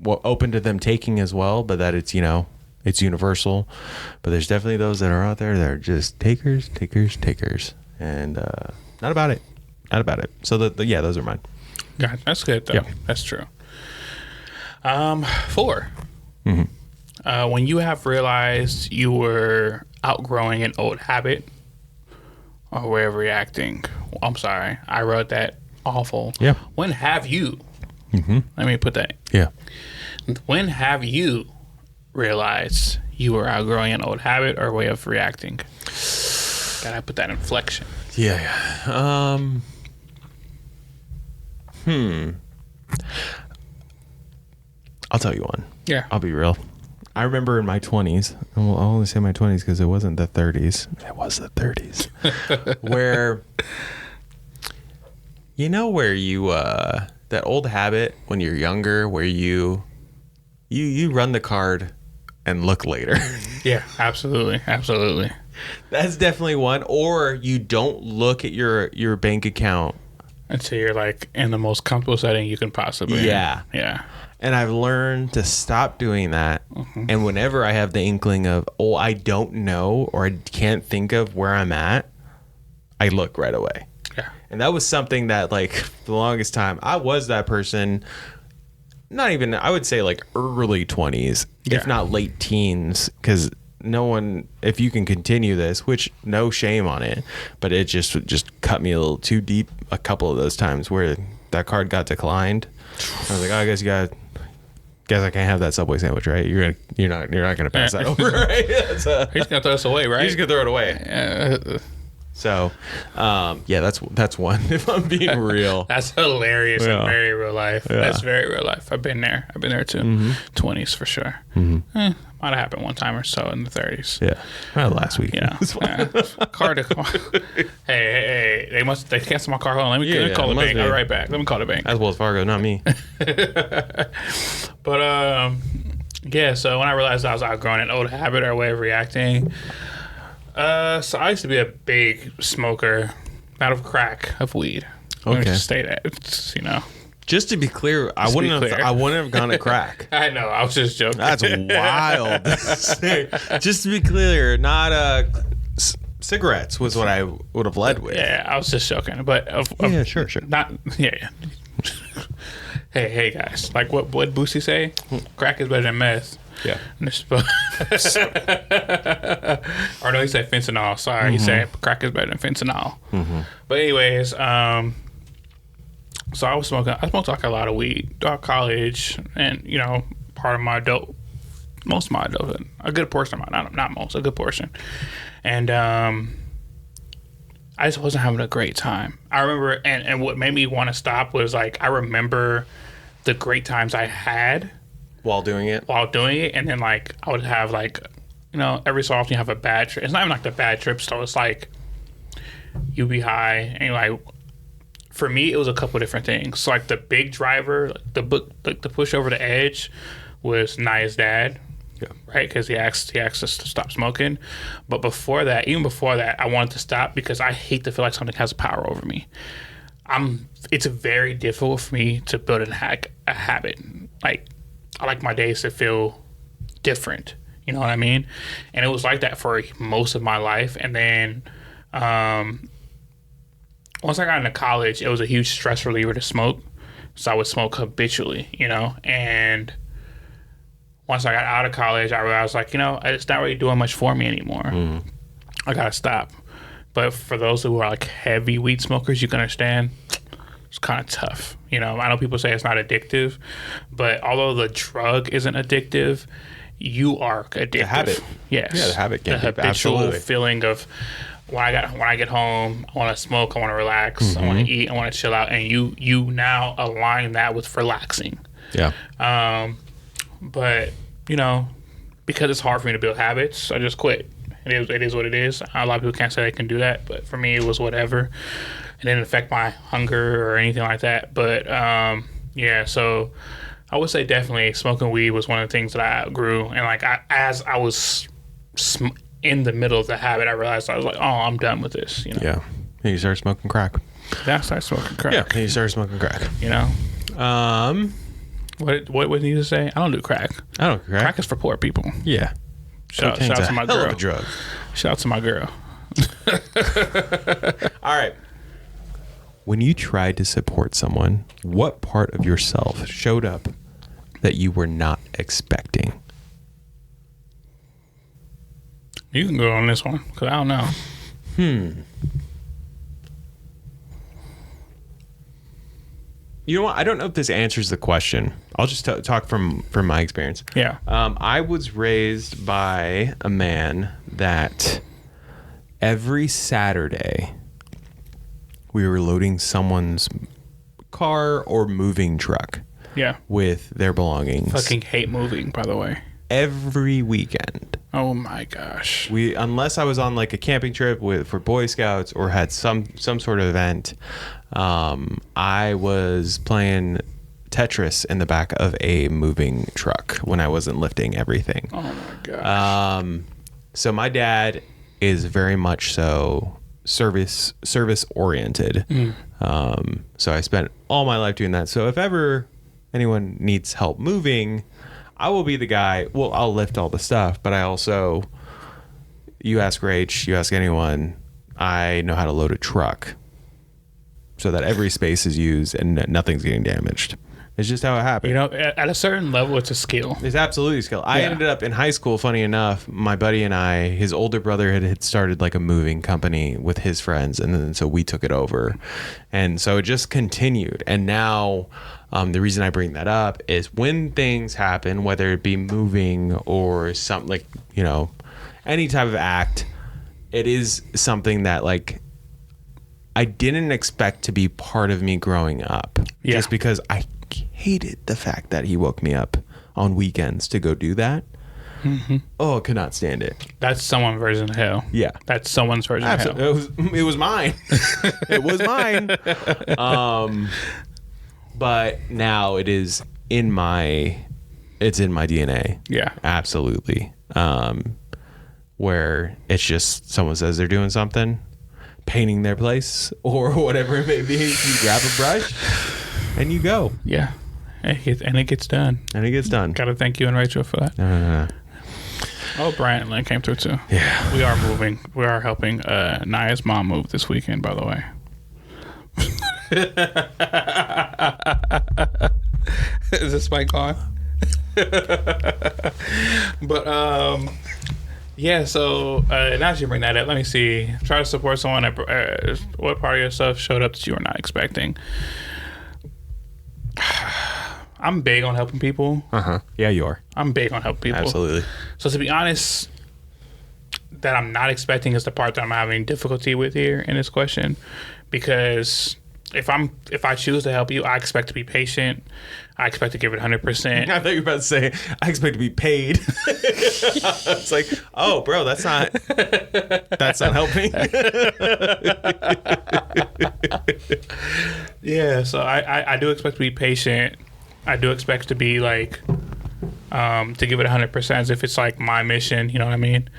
open to them taking as well, but that it's universal. But there's definitely those that are out there that are just takers, and not about it. So those are mine. God, that's good though. Yep. That's true. 4. When you have realized you were outgrowing an old habit or way of reacting. I'm sorry, I wrote that awful. Yeah. When have you? Let me put that. Yeah. When have you realized you were outgrowing an old habit or way of reacting? Gotta put that inflection. Yeah. I'll tell you one. Yeah. I'll be real. I remember in my 20s, and I'll only say my 20s because it wasn't the 30s. It was the 30s. Where, where you, that old habit when you're younger where you run the card and look later. Yeah, absolutely. That's definitely one. Or you don't look at your bank account until you're like in the most comfortable setting you can possibly. Yeah. Yeah. And I've learned to stop doing that. And whenever I have the inkling of, I don't know, or I can't think of where I'm at, I look right away. Yeah. And that was something that, like, the longest time, I was that person, not even, I would say, like, early 20s, if not late teens, because no one, if you can continue this, which no shame on it, but it just cut me a little too deep a couple of those times where that card got declined. I was like, I guess I can't have that Subway sandwich, right? You're not gonna pass that over, right? He's gonna throw us away, right? He's gonna throw it away. So, that's one. If I'm being real, that's hilarious in very real life. Yeah. That's very real life. I've been there too. 20s for sure. Might have happened one time or so in the 30s. Yeah, last week. Car hey, they canceled my car. Hold on, let me call the bank. I'll be right back. Let me call the bank. As Wells Fargo, not me. But so when I realized I was outgrowing an old habit or way of reacting, so I used to be a big smoker, not of crack, of weed. Okay. Just stay that, Just to be clear, I wouldn't have gone to crack. I know, I was just joking. That's wild. Just to be clear, not cigarettes was what I would have led with. Yeah, I was just joking, but sure. Not Hey guys, like what Boosie say? Crack is better than meth. Yeah. Or no, he said fentanyl. Sorry, he said crack is better than fentanyl. But anyways, so I was smoking. I smoked like a lot of weed throughout college, and part of my most of my adulthood, a good portion of my, not most, a good portion, and I just wasn't having a great time. I remember, and what made me want to stop was like I remember the great times I had while doing it, and then like I would have like every so often you have a bad trip. It's not even like the bad trips though. It's like you be high and like. For me, it was a couple different things. So, like the big driver, the push over the edge, was Naya's dad, right? Because he asked us to stop smoking. But even before that, I wanted to stop because I hate to feel like something has power over me. It's very difficult for me to build a habit. Like I like my days to feel different. You know what I mean? And it was like that for most of my life, and then. Once I got into college, it was a huge stress reliever to smoke. So I would smoke habitually, and once I got out of college, I realized it's not really doing much for me anymore. I gotta stop. But for those who are like heavy weed smokers, you can understand it's kind of tough. I know people say it's not addictive, but although the drug isn't addictive, you are addicted. The habit. Yes. Yeah, the habit. The habitual feeling of when I get home, I want to smoke, I want to relax, I want to eat, I want to chill out, and you now align that with relaxing. Yeah. But because it's hard for me to build habits, I just quit. It is what it is. A lot of people can't say they can do that, but for me, it was whatever. It didn't affect my hunger or anything like that. But so I would say definitely smoking weed was one of the things that I outgrew, and as I was in the middle of the habit, I realized I was like, oh, I'm done with this. Yeah. And you started smoking crack. Yeah, I started smoking crack. Yeah, and you started smoking crack. What did you say? I don't do crack. I don't do crack. Crack is for poor people. Yeah. Shout out to my girl. Hell of a drug. Shout out to my girl. All right. When you tried to support someone, what part of yourself showed up that you were not expecting? You can go on this one, because I don't know. You know what? I don't know if this answers the question. I'll just talk from my experience. Yeah. I was raised by a man that every Saturday we were loading someone's car or moving truck. Yeah. With their belongings. Fucking hate moving, by the way. Every weekend. Oh my gosh. Unless I was on like a camping trip for Boy Scouts or had some sort of event, I was playing Tetris in the back of a moving truck when I wasn't lifting everything. Oh my gosh. So my dad is very much so service oriented. So I spent all my life doing that. So if ever anyone needs help moving, I will be the guy. Well, I'll lift all the stuff, but I also, you ask Rach, you ask anyone, I know how to load a truck so that every space is used and nothing's getting damaged. It's just how it happened. You know, at a certain level, it's a skill. It's absolutely a skill. I ended up in high school, funny enough, my buddy and I, his older brother had started like a moving company with his friends. And then so we took it over. And so it just continued. And now the reason I bring that up is when things happen, whether it be moving or something like, you know, any type of act, it is something that like I didn't expect to be part of me growing up. Yeah. Just because I hated the fact that he woke me up on weekends to go do that. Mm-hmm. Oh, I could not stand it. That's someone's version of hell. Yeah. That's someone's version of hell. It was mine. It was mine. But now it is in my DNA. Yeah. Absolutely. Where it's just someone says they're doing something, painting their place or whatever it may be, you grab a brush and you go. Yeah. And it gets done. Gotta thank you and Rachel for that. Oh, Brian Lynn came through too. Yeah. We are moving. We are helping Naya's mom move this weekend, by the way. Is this mic on? But yeah, so now that you bring that up, let me see. Try to support someone that what part of your stuff showed up that you were not expecting. I'm big on helping people. Yeah, you are. I'm big on helping people. Absolutely. So to be honest, that I'm not expecting is the part that I'm having difficulty with here in this question, because if I choose to help you, I expect to be patient. I expect to give it 100%. I thought you were about to say, I expect to be paid. It's like, oh, bro, that's not helping. Yeah, so I do expect to be patient. I do expect to be like, to give it 100% as if it's like my mission, you know what I mean?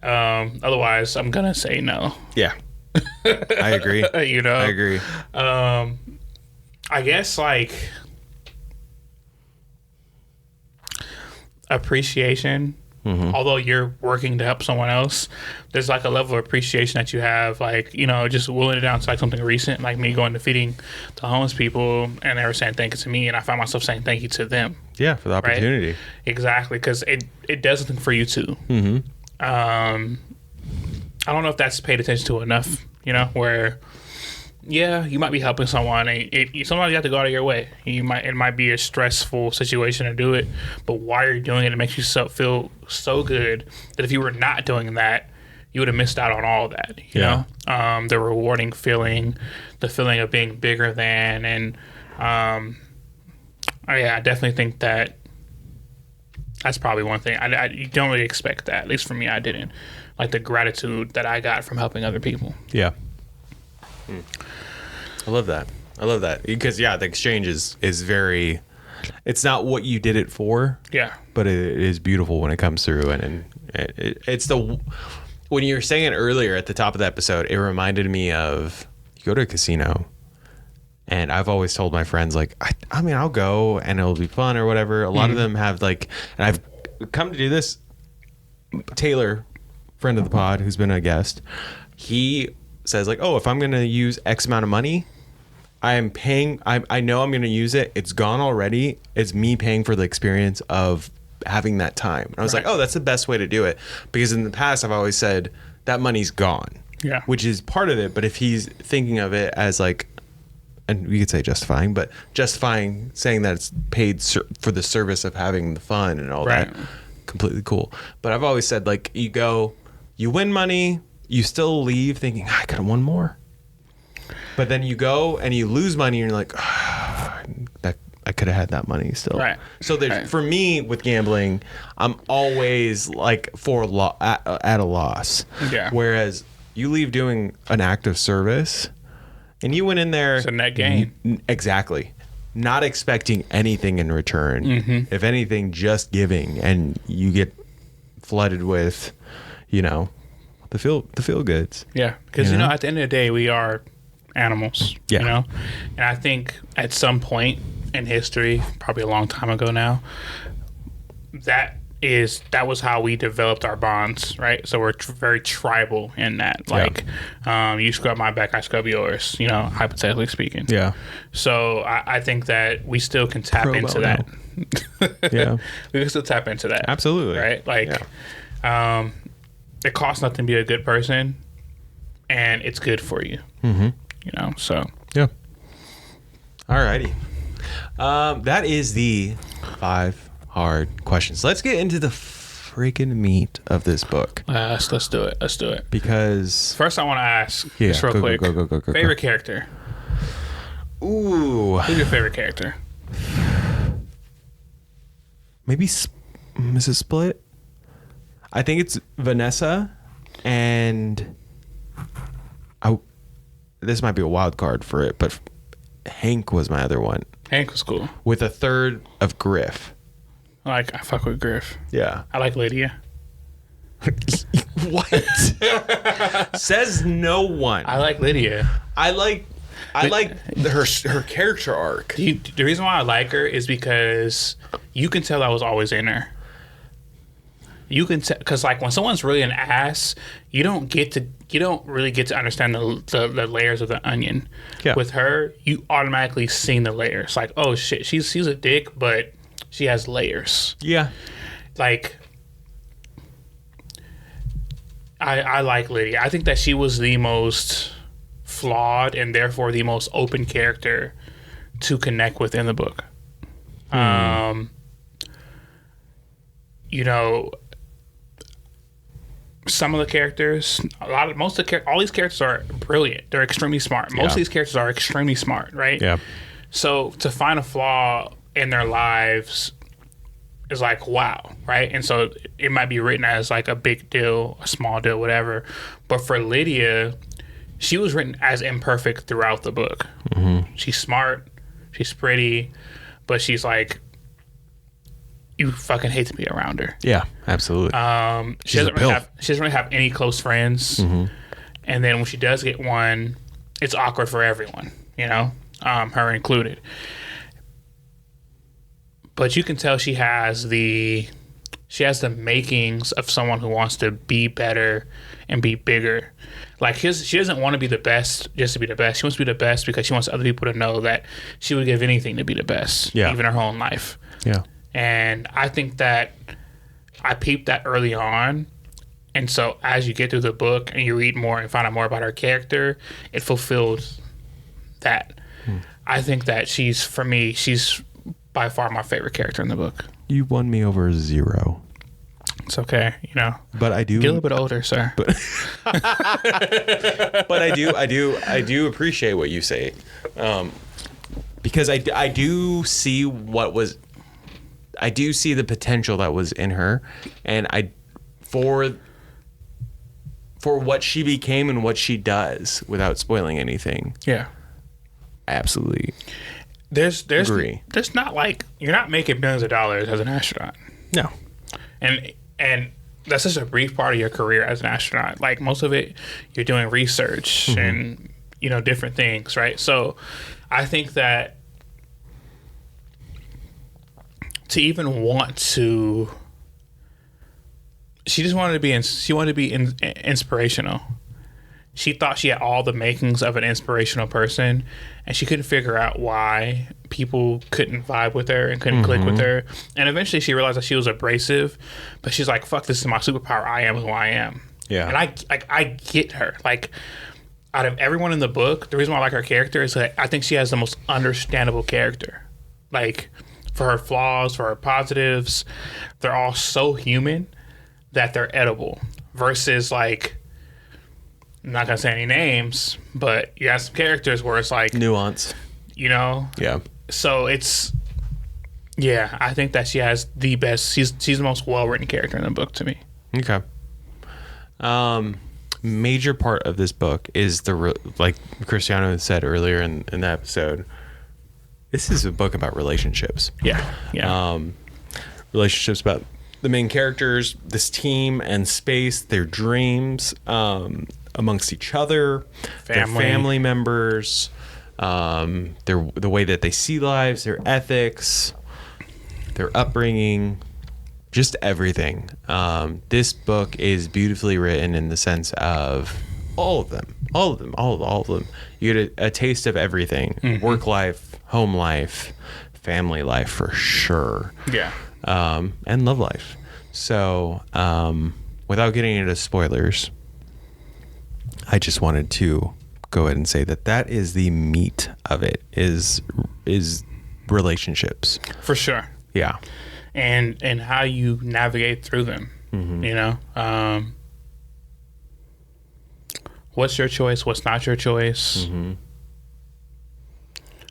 Otherwise, I'm going to say no. Yeah. I agree. You know? I agree. I guess like appreciation, although you're working to help someone else, there's like a level of appreciation that you have, like, you know, just willing it down to like something recent, like me going to feeding to homeless people and they were saying thank you to me and I found myself saying thank you to them. Yeah, for the opportunity. Right? Exactly, because it does something for you too. I don't know if that's paid attention to enough, you know, where, yeah, you might be helping someone. Sometimes you have to go out of your way. It might be a stressful situation to do it, but while you're doing it, it makes you feel so good that if you were not doing that, you would have missed out on all that, you know? The rewarding feeling, the feeling of being bigger than, and I definitely think that that's probably one thing. You don't really expect that. At least for me, I didn't. Like the gratitude that I got from helping other people. Yeah. I love that. Because, yeah, the exchange is very... It's not what you did it for. Yeah. But it is beautiful when it comes through. And it's the... When you were saying it earlier at the top of the episode, it reminded me of... You go to a casino... And I've always told my friends, like, I mean, I'll go and it'll be fun or whatever. A lot of them have, like, and I've come to do this. Taylor, friend of the pod, who's been a guest, he says, like, oh, if I'm going to use X amount of money, I'm paying, I know I'm going to use it. It's gone already. It's me paying for the experience of having that time. And I was like, oh, that's the best way to do it. Because in the past, I've always said that money's gone. Yeah. Which is part of it. But if he's thinking of it as, like, and we could say justifying saying that it's paid for the service of having the fun and all that, completely cool. But I've always said, like, you win money, you still leave thinking, I could have won more. But then you go and you lose money and you're like, that I could have had that money still. Right. So for me with gambling, I'm always like at a loss. Yeah. Whereas you leave doing an act of service. And you went in there... It's a net gain. Exactly. Not expecting anything in return. If anything, just giving. And you get flooded with, you know, the feel goods. Yeah. Because, you know, at the end of the day, we are animals. Yeah. You know? And I think at some point in history, probably a long time ago now. That was how we developed our bonds, right? So we're very tribal in that. Like, you scrub my back, I scrub yours. You know, hypothetically speaking. Yeah. So I think that we still can tap into that. Yeah, we can still tap into that. Absolutely. Right? Like, it costs nothing to be a good person, and it's good for you. Mm-hmm. You know, so. Yeah. Alrighty. That is the 5 hard questions. Let's get into the freaking meat of this book. Let's do it. Let's do it. Because first, I want to ask, just real quick, favorite character. Ooh. Who's your favorite character? Maybe Mrs. Split. I think it's Vanessa, and this might be a wild card for it, but Hank was my other one. Hank was cool. With a third of Griff. I fuck with Griff. Yeah. I like Lydia. What? Says no one. I like Lydia. I like her character arc. The reason why I like her is because you can tell I was always in her. You can tell, because like when someone's really an ass, you don't really get to understand the layers of the onion. Yeah. With her, you automatically seen the layers. Like, oh shit, she's a dick, but she has layers. Yeah. Like, I like Lydia. I think that she was the most flawed and therefore the most open character to connect with in the book. You know, some of the characters, all these characters are brilliant. They're extremely smart. Most of these characters are extremely smart, right? Yeah. So to find a flaw in their lives is like, wow, right? And so it might be written as like a big deal, a small deal, whatever. But for Lydia, she was written as imperfect throughout the book. Mm-hmm. She's smart, she's pretty, but she's like, you fucking hate to be around her. Yeah, absolutely. She doesn't really have any close friends. Mm-hmm. And then when she does get one, it's awkward for everyone, you know, her included. But you can tell she has the makings of someone who wants to be better and be bigger. Like she doesn't want to be the best just to be the best. She wants to be the best because she wants other people to know that she would give anything to be the best, even her own life. Yeah. And I think that I peeped that early on. And so as you get through the book and you read more and find out more about her character, it fulfills that. I think that she's by far my favorite character in the book. You won me over 0. It's okay, you know. But I do get a little bit older, sir. But I do appreciate what you say, because I do see the potential that was in her, and for what she became and what she does without spoiling anything. Yeah, absolutely. There's agree. There's not like you're not making millions of dollars as an astronaut. No, and that's just a brief part of your career as an astronaut. Like most of it, you're doing research and different things, right? So I think that to even want to, she just wanted to be inspirational. She thought she had all the makings of an inspirational person, and she couldn't figure out why people couldn't vibe with her and couldn't click with her. And eventually she realized that she was abrasive, but she's like, fuck, this is my superpower. I am who I am. Yeah. And I get her. Like, out of everyone in the book, the reason why I like her character is that I think she has the most understandable character. Like, for her flaws, for her positives, they're all so human that they're edible. Versus, like, I'm not going to say any names, but you have some characters where it's like... nuance. You know? Yeah. So it's... Yeah, I think that she has the best... She's the most well-written character in the book to me. Okay. Major part of this book is like Cristiano said earlier in the episode, this is a book about relationships. Yeah. Relationships about the main characters, this team and space, their dreams, amongst each other, their family members, the way that they see lives, their ethics, their upbringing, just everything. This book is beautifully written in the sense of all of them. You get a taste of everything. Work life, home life, family life for sure. Yeah. And love life. So, without getting into spoilers, I just wanted to go ahead and say that is the meat of it, is relationships. For sure. Yeah. And how you navigate through them. You know? What's your choice? What's not your choice?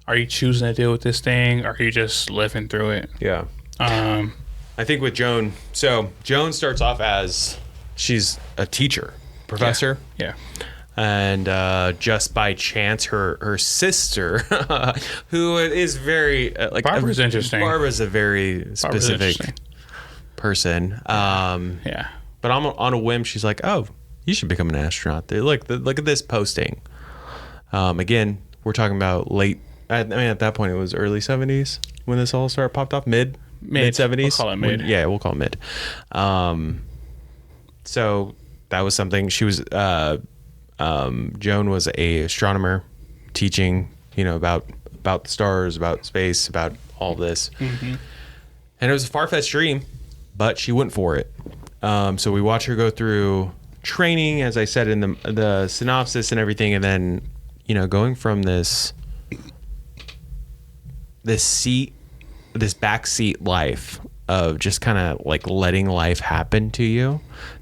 Are you choosing to deal with this thing, or are you just living through it? Yeah. I think with Joan, so Joan starts off as she's a teacher, professor. Yeah. And just by chance, her sister, who is very Barbara's interesting. Barbara's a very specific person. Yeah. But on a whim, she's like, "Oh, you should become an astronaut." Look at this posting. Again, we're talking about late. At that point, it was early 70s when this all popped off. Mid 70s. We'll call it mid. We'll call it mid. So that was something. She was. Joan was a astronomer, teaching, about the stars, about space, about all this. And it was a far-fetched dream, but she went for it. So we watch her go through training, as I said in the synopsis and everything, and then going from this backseat life of just kind of like letting life happen to you,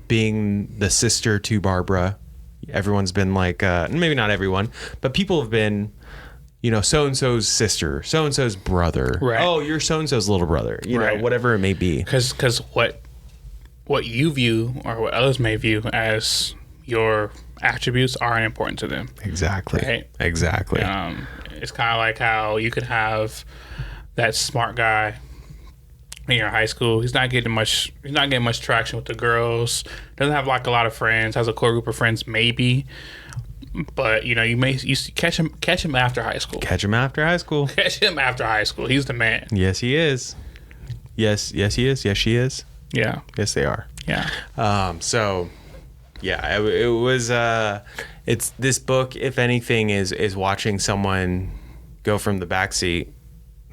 being the sister to Barbara. Everyone's been like, maybe not everyone, but people have been, so-and-so's sister, so-and-so's brother. Right. Oh, you're so-and-so's little brother, know, whatever it may be. Because what you view or what others may view as your attributes aren't important to them. Exactly. Right? Exactly. It's kind of like how you could have that smart guy in your high school. He's not getting much traction with the girls. Doesn't have like a lot of friends. Has a core group of friends maybe, but you catch him after high school. Catch him after high school. Catch him after high school. He's the man. Yes, he is. Yes, he is. Yes, she is. Yeah. Yes, they are. Yeah. So, yeah, it was. It's this book. If anything, is watching someone go from the backseat,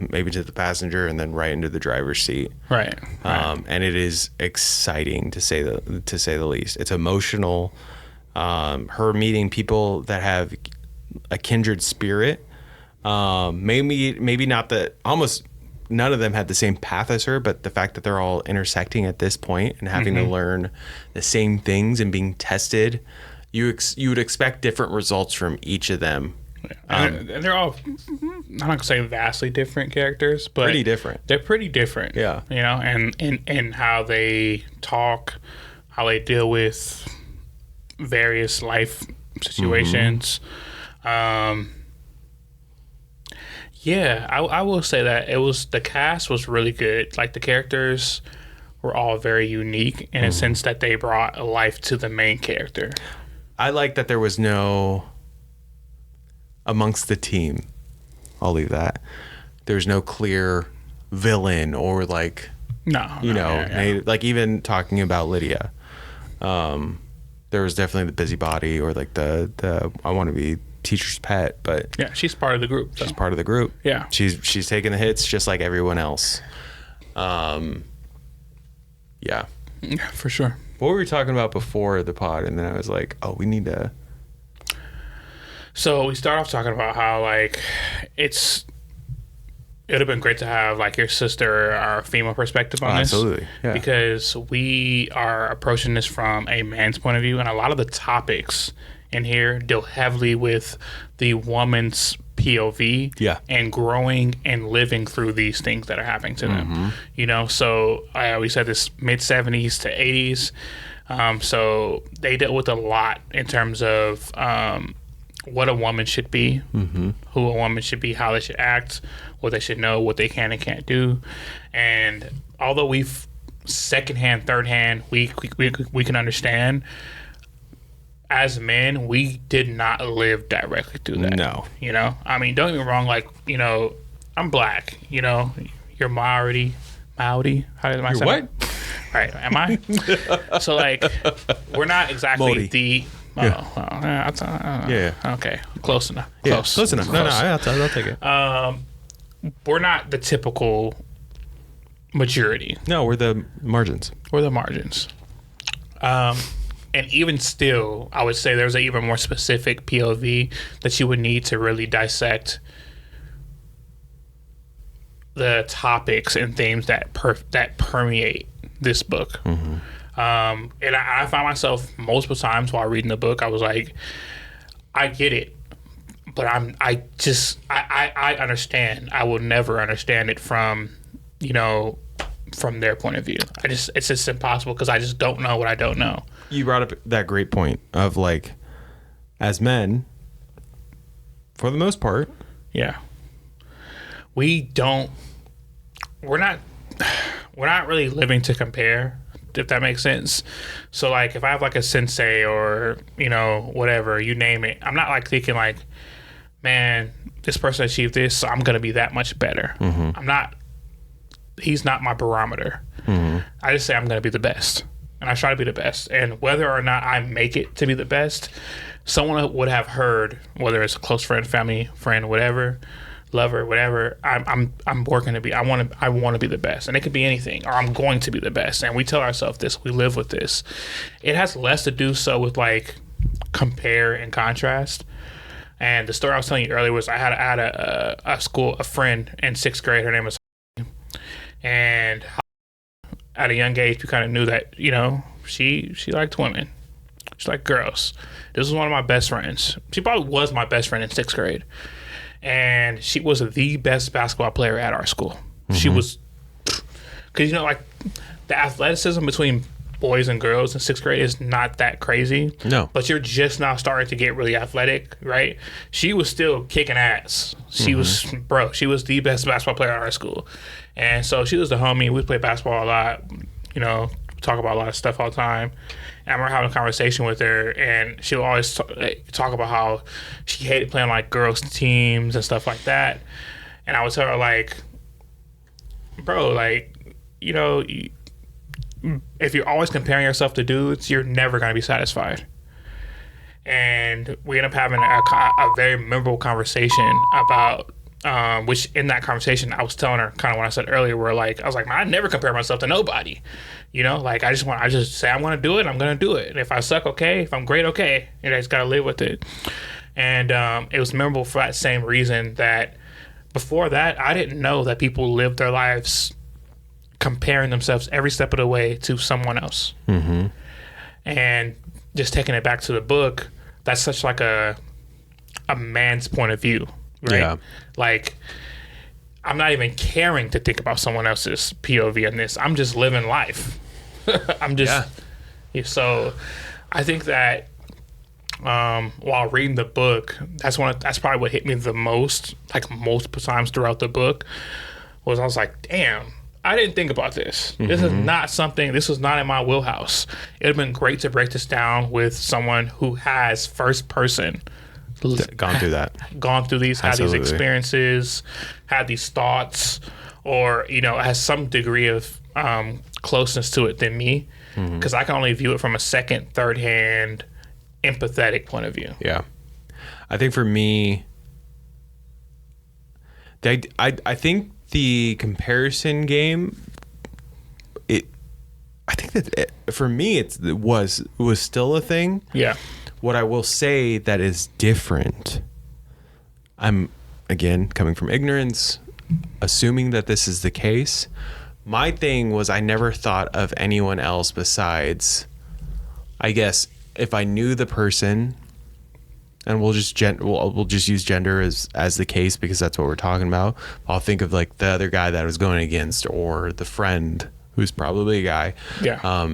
maybe to the passenger, and then right into the driver's seat. Right. And it is exciting to say the least. It's emotional. Her meeting people that have a kindred spirit. Maybe not that. Almost none of them had the same path as her, but the fact that they're all intersecting at this point and having to learn the same things and being tested, you would expect different results from each of them. And they're all, I'm not gonna say vastly different characters, but pretty different. They're pretty different. Yeah. And how they talk, how they deal with various life situations. Yeah, I will say that the cast was really good. Like the characters were all very unique in a sense that they brought a life to the main character. I like that there was no, amongst the team, I'll leave that, there's no clear villain or like, like even talking about Lydia, there was definitely the busybody or like the I want to be teacher's pet, but yeah, she's part of the group. She's part of the group. Yeah, she's taking the hits just like everyone else. Yeah, for sure. What were we talking about before the pod? And then I was like, oh, we need to. So we start off talking about how like it would have been great to have like your sister, our female perspective on this. Absolutely, yeah. Because we are approaching this from a man's point of view, and a lot of the topics in here deal heavily with the woman's POV, and growing and living through these things that are happening to them. So we said this mid 70s to 80s. So they dealt with a lot in terms of what a woman should be, who a woman should be, how they should act, what they should know, what they can and can't do. And although we've secondhand, thirdhand, we can understand, as men, we did not live directly through that. No. You know? I mean, don't get me wrong, like, you know, I'm black, you know, you're Maori. How did I say what? that? Right, am I? So, like, we're not exactly Maori. the... Yeah. Okay, close enough. Yeah, close enough. No, I'll take it. We're not the typical majority. No, we're the margins. We're the margins. And even still, I would say there's an even more specific POV that you would need to really dissect the topics and themes that permeate this book. And I find myself multiple times while reading the book, I was like, I get it, but I understand. I will never understand it from, you know, from their point of view. It's just impossible because I just don't know what I don't know. You brought up that great point of like, as men, for the most part, yeah, we're not really living to compare, if that makes sense. So like if I have like a sensei or, you know, whatever, you name it, I'm not like thinking like, man, this person achieved this, so I'm gonna be that much better. He's not my barometer. I just say I'm gonna be the best, and I try to be the best, and whether or not I make it to be the best, someone would have heard, whether it's a close friend, family, friend, whatever, lover, whatever, I'm working to be, I want to be the best, and it could be anything, or I'm going to be the best, and we tell ourselves this, we live with this. It has less to do so with like compare and contrast. And the story I was telling you earlier was I had a friend in 6th grade. Her name was, and at a young age, we kind of knew that, you know, she liked women, she liked girls. This was one of my best friends. She probably was my best friend in 6th grade. And she was the best basketball player at our school. She was, because, you know, like the athleticism between boys and girls in 6th grade is not that crazy. No. But you're just now starting to get really athletic, right? She was still kicking ass. She was the best basketball player at our school. And so she was the homie. We played basketball a lot, you know, talk about a lot of stuff all the time. And I remember having a conversation with her, and she would always talk about how she hated playing like girls teams and stuff like that. And I would tell her like, bro, like, you know, if you're always comparing yourself to dudes, you're never going to be satisfied. And we ended up having a very memorable conversation about, which in that conversation, I was telling her kind of what I said earlier, where like, I was like, man, I never compare myself to nobody. You know, like I just say I'm going to do it, I'm going to do it. And if I suck, okay. If I'm great, okay. And I just got to live with it. And it was memorable for that same reason that before that, I didn't know that people lived their lives comparing themselves every step of the way to someone else. And just taking it back to the book, that's such like a man's point of view, right? Yeah. Like, I'm not even caring to think about someone else's POV in this. I'm just living life. I'm just, so I think that while reading the book, that's probably what hit me the most, like multiple times throughout the book, was I was like, damn, I didn't think about this. This is not something, this was not in my wheelhouse. It would have been great to break this down with someone who has first person gone through that, gone through these, had Absolutely. these experiences, had these thoughts, or, you know, has some degree of closeness to it than me, because I can only view it from a second, third hand, empathetic point of view. Yeah. I think for me, I think the comparison game, I think that for me, it was still a thing. Yeah. What I will say that is different, I'm, again, coming from ignorance, assuming that this is the case. My thing was I never thought of anyone else besides, I guess, if I knew the person, and we'll just use gender as the case because that's what we're talking about. I'll think of like the other guy that I was going against, or the friend who's probably a guy. Yeah.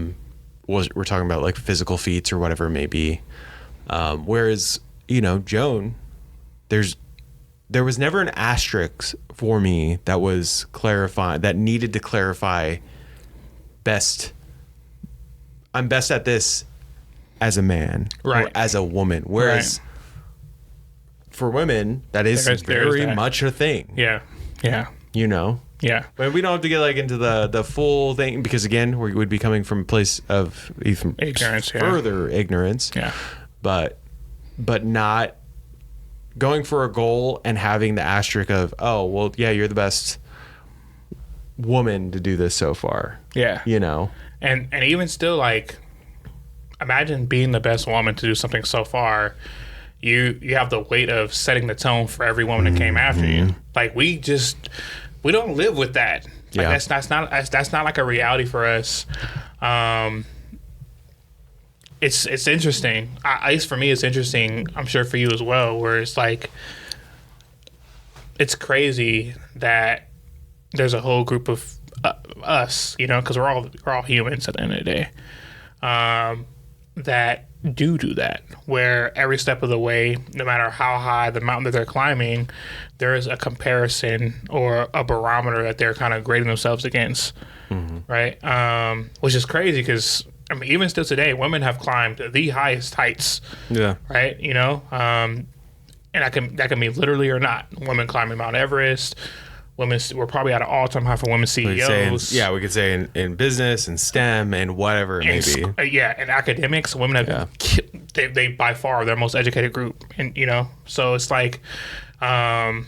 We're talking about like physical feats or whatever it may be. Whereas, you know, Joan, there was never an asterisk for me that was clarifying, that needed to clarify best. I'm best at this as a man Right. or as a woman. Whereas for women, that is very much a thing. Yeah. Yeah. You know? Yeah. But we don't have to get like into the full thing because again, we would be coming from a place of even Ignorance, further ignorance. Yeah. But not going for a goal and having the asterisk of, oh, well, yeah, you're the best woman to do this so far. Yeah. You know? And even still, like, imagine being the best woman to do something so far. You have the weight of setting the tone for every woman that came after you. Like, we don't live with that. Like, that's not like a reality for us. It's interesting. At least for me, it's interesting. I'm sure for you as well. Where it's like, it's crazy that there's a whole group of us, you know, because we're all humans at the end of the day, that do that. Where every step of the way, no matter how high the mountain that they're climbing, there is a comparison or a barometer that they're kind of grading themselves against, right? Which is crazy because, I mean, even still today, women have climbed the highest heights. Yeah. Right. You know, and that can be literally or not. Women climbing Mount Everest. We're probably at an all-time high for women CEOs. We could say in business and STEM and whatever it may be. Yeah, and academics, women have they by far are their most educated group, and you know, so it's like, but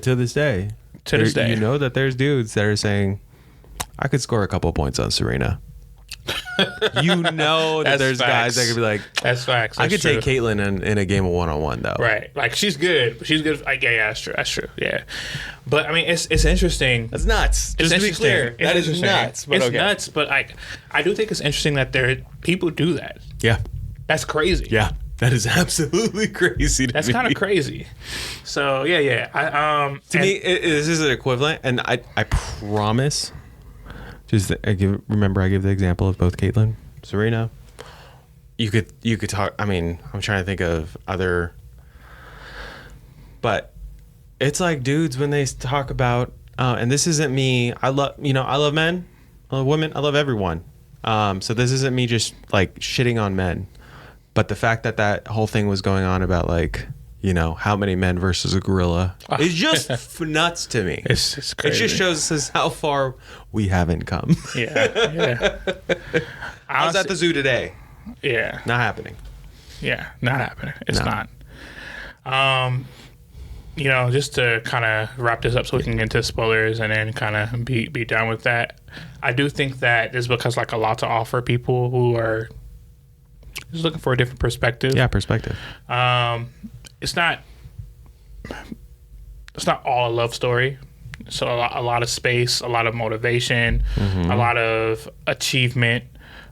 to this day, you know that there's dudes that are saying, I could score a couple points on Serena. You know that there's guys that could be like, that's facts. I could take Caitlyn in a game of 1-on-1 though. Right. Like she's good. She's good. Like, yeah, that's true. That's true. Yeah. But I mean, it's interesting. That's nuts. Just to be clear, that is nuts. But it's nuts. But like, I do think it's interesting that people do that. Yeah. That's crazy. Yeah. That is absolutely crazy. That's kind of crazy. So yeah. To me, this is an equivalent, and I promise. I give the example of both Caitlyn, Serena. You could talk. I mean, I'm trying to think of other, but it's like dudes when they talk about, and this isn't me. I love men, I love women, I love everyone. So this isn't me just like shitting on men, but the fact that whole thing was going on about like, you know, how many men versus a gorilla is just nuts to me. It's crazy. It just shows us how far we haven't come. Yeah. I was at the zoo today. Yeah. Not happening. Yeah, not happening. It's not. You know, just to kind of wrap this up so we can get into spoilers and then kind of be done with that. I do think that this book has like a lot to offer people who are just looking for a different perspective. Yeah, perspective. It's not all a love story. So a lot of space, a lot of motivation, a lot of achievement,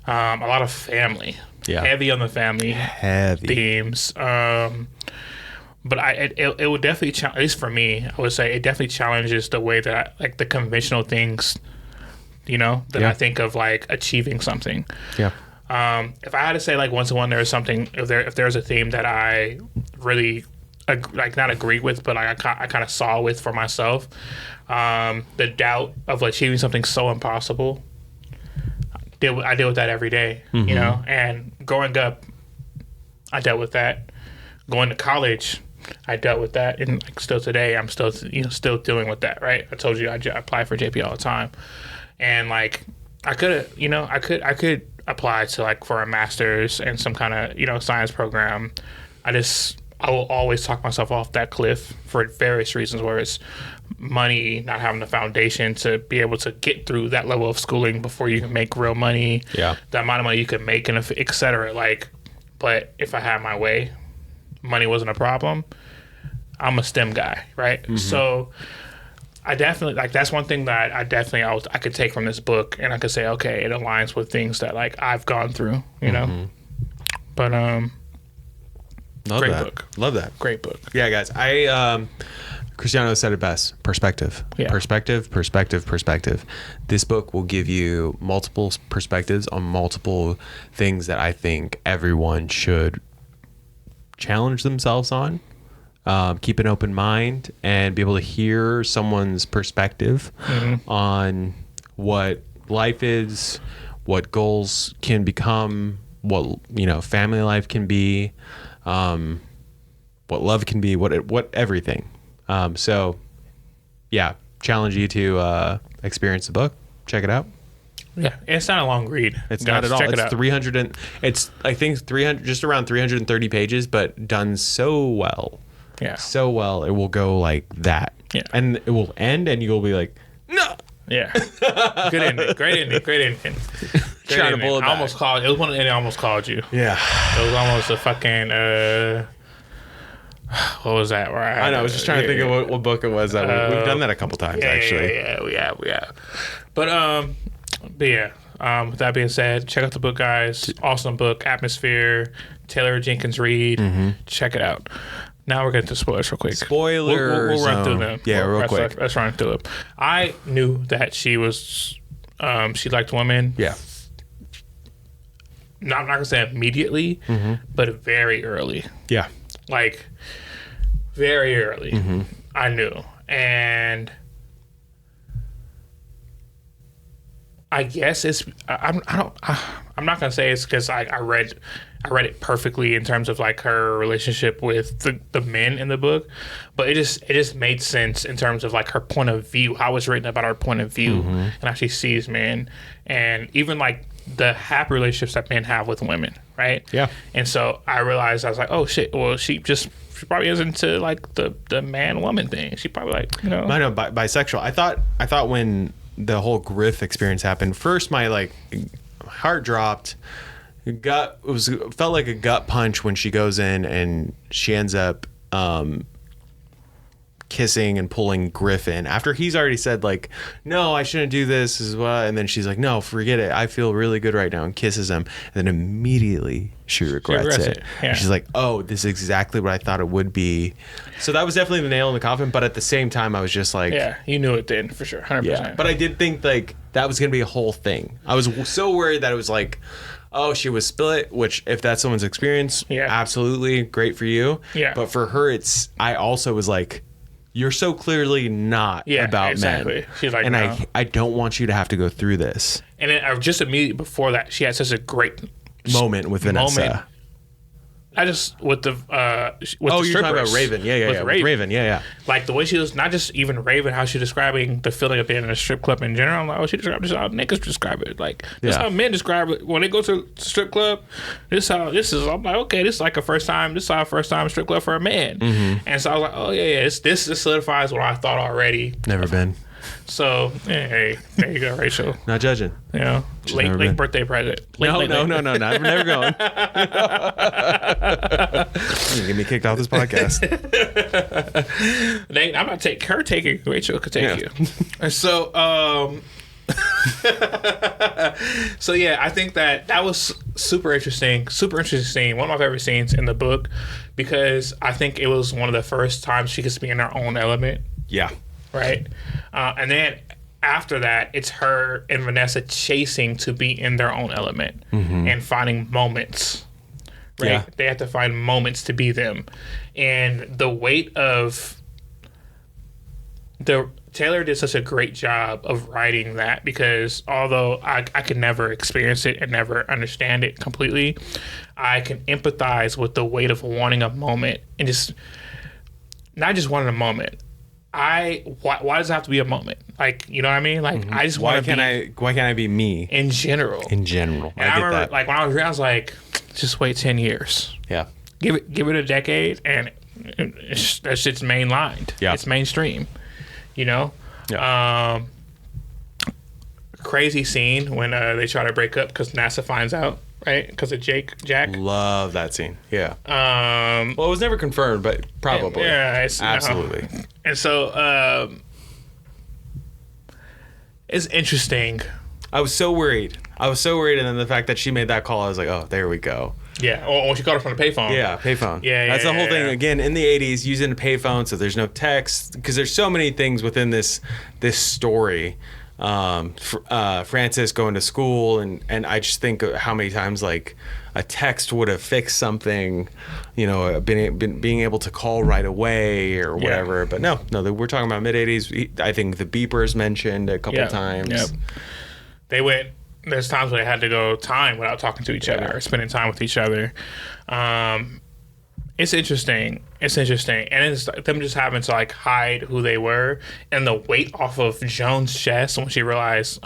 a lot of family. Yeah. Heavy on the family themes. But it would definitely at least for me, I would say it definitely challenges the way that like the conventional things, you know, that I think of like achieving something. Yeah. If I had to say like once in one, there's something, if there's a theme that I really like not agree with, but like I kind of saw with for myself, the doubt of achieving something so impossible. I deal with that every day, you know. And growing up, I dealt with that. Going to college, I dealt with that, and like still today, I'm still dealing with that. Right? I told you I apply for JP all the time, and like I could apply to like for a master's and some kind of science program. I will always talk myself off that cliff for various reasons, where it's money, not having the foundation to be able to get through that level of schooling before you can make real money. Yeah, the amount of money you can make, and et cetera. Like, but if I had my way, money wasn't a problem. I'm a STEM guy, right? Mm-hmm. So I definitely like that's one thing that I could take from this book, and I could say, okay, it aligns with things that like I've gone through, you know. But great book. Love that. Great book. Yeah, guys. Cristiano said it best. Perspective. Yeah. Perspective. This book will give you multiple perspectives on multiple things that I think everyone should challenge themselves on. Keep an open mind and be able to hear someone's perspective on what life is, what goals can become, what family life can be, what love can be, what everything. So yeah, challenge you to experience the book. Check it out. Yeah, it's not a long read. It's not at all. Check It's it out. 300 and it's I think 300, just around 330 pages, but done so well. Yeah. So well, it will go like that. Yeah. And it will end, and you'll be like, no. Yeah. Good ending. Great ending. Great ending. Trying to pull it I back. almost called. It was one of the ending I almost called you. Yeah. It was almost a fucking. What was that? Where I know. I was just trying to think of what book it was. That we've done that a couple times, actually. Yeah, we have. But yeah. With that being said, check out the book, guys. Awesome book, Atmosphere, Taylor Jenkins Reid. Check it out. Now we're getting to spoilers real quick. Spoilers. We'll run through them. Yeah, real quick. Let's run through them. I knew that she was, she liked women. Yeah. I'm not gonna say immediately, but very early. Yeah. Like very early. I knew, and I guess it's. I'm not gonna say it's because I read it perfectly in terms of like her relationship with the men in the book, but it just made sense in terms of like her point of view, how it's written about her point of view, and how she sees men, and even like the happy relationships that men have with women, right? Yeah. And so I realized, I was like, oh shit, well she probably is into like the man woman thing. She probably like, I know, bisexual. I thought when the whole Griff experience happened, first my like heart dropped. Felt like a gut punch when she goes in and she ends up kissing and pulling Griff in after he's already said like, no, I shouldn't do this as well, and then she's like, no, forget it, I feel really good right now, and kisses him, and then immediately she regrets it. Yeah. And she's like, oh, this is exactly what I thought it would be. So that was definitely the nail in the coffin, but at the same time I was just like, yeah, you knew it then for sure, 100%. yeah. But I did think like that was gonna be a whole thing. I was so worried that it was like, oh, she was split, which if that's someone's experience, absolutely great for you. Yeah. But for her, I also was like, you're so clearly not about men. She's like, and no. I don't want you to have to go through this. And then just immediately before that, she had such a great moment with Vanessa. I just with the strippers. You're talking about Raven. Yeah. With Raven. Yeah. Like the way she was, not just even Raven, how she describing the feeling of being in a strip club in general. I'm like, oh, she described this how niggas describe it. Like this is how men describe it when they go to the strip club. I'm like, okay, this is like a first time. This is our first time strip club for a man. And so I was like, oh yeah. This solidifies what I thought already. Never been. So hey, there you go, Rachel. Not judging. You know, late birthday present. No, we're never going. You're gonna get me kicked off this podcast. I'm not taking Rachel could take you. And so so yeah, I think that was super interesting scene, one of my favorite scenes in the book, because I think it was one of the first times she gets to be in her own element. Yeah. Right. And then after that, it's her and Vanessa chasing to be in their own element and finding moments. Right. Yeah. They have to find moments to be them. And the weight of Taylor did such a great job of writing that, because although I could never experience it and never understand it completely, I can empathize with the weight of wanting a moment, and just not just wanting a moment. Why does it have to be a moment? Like, you know what I mean? Like, I just want to be. Why can't I be me? In general. And I remember, that. Like, when I was young, I was like, just wait 10 years. Yeah. Give it a decade, and that shit's mainlined. Yeah. It's mainstream. You know? Yeah. Crazy scene when they try to break up because NASA finds out, right? Because of Jack. Love that scene. Yeah. Well, it was never confirmed, but probably. Yeah. Absolutely. And so it's interesting. I was so worried. And then the fact that she made that call, I was like, oh, there we go. Yeah. Or she called her from the payphone. Yeah, payphone. Yeah. That's the whole thing. Again, in the 80s, using a payphone, so there's no text, because there's so many things within this story. Francis going to school, and I just think of how many times like a text would have fixed something, you know, being able to call right away or whatever. Yeah. But no, we're talking about mid 80s. I think the beepers mentioned a couple times. Yep. They went there's times when they had to go time without talking to each other or spending time with each other. It's interesting. It's interesting. And it's like them just having to like hide who they were and the weight off of Joan's chest when she realized,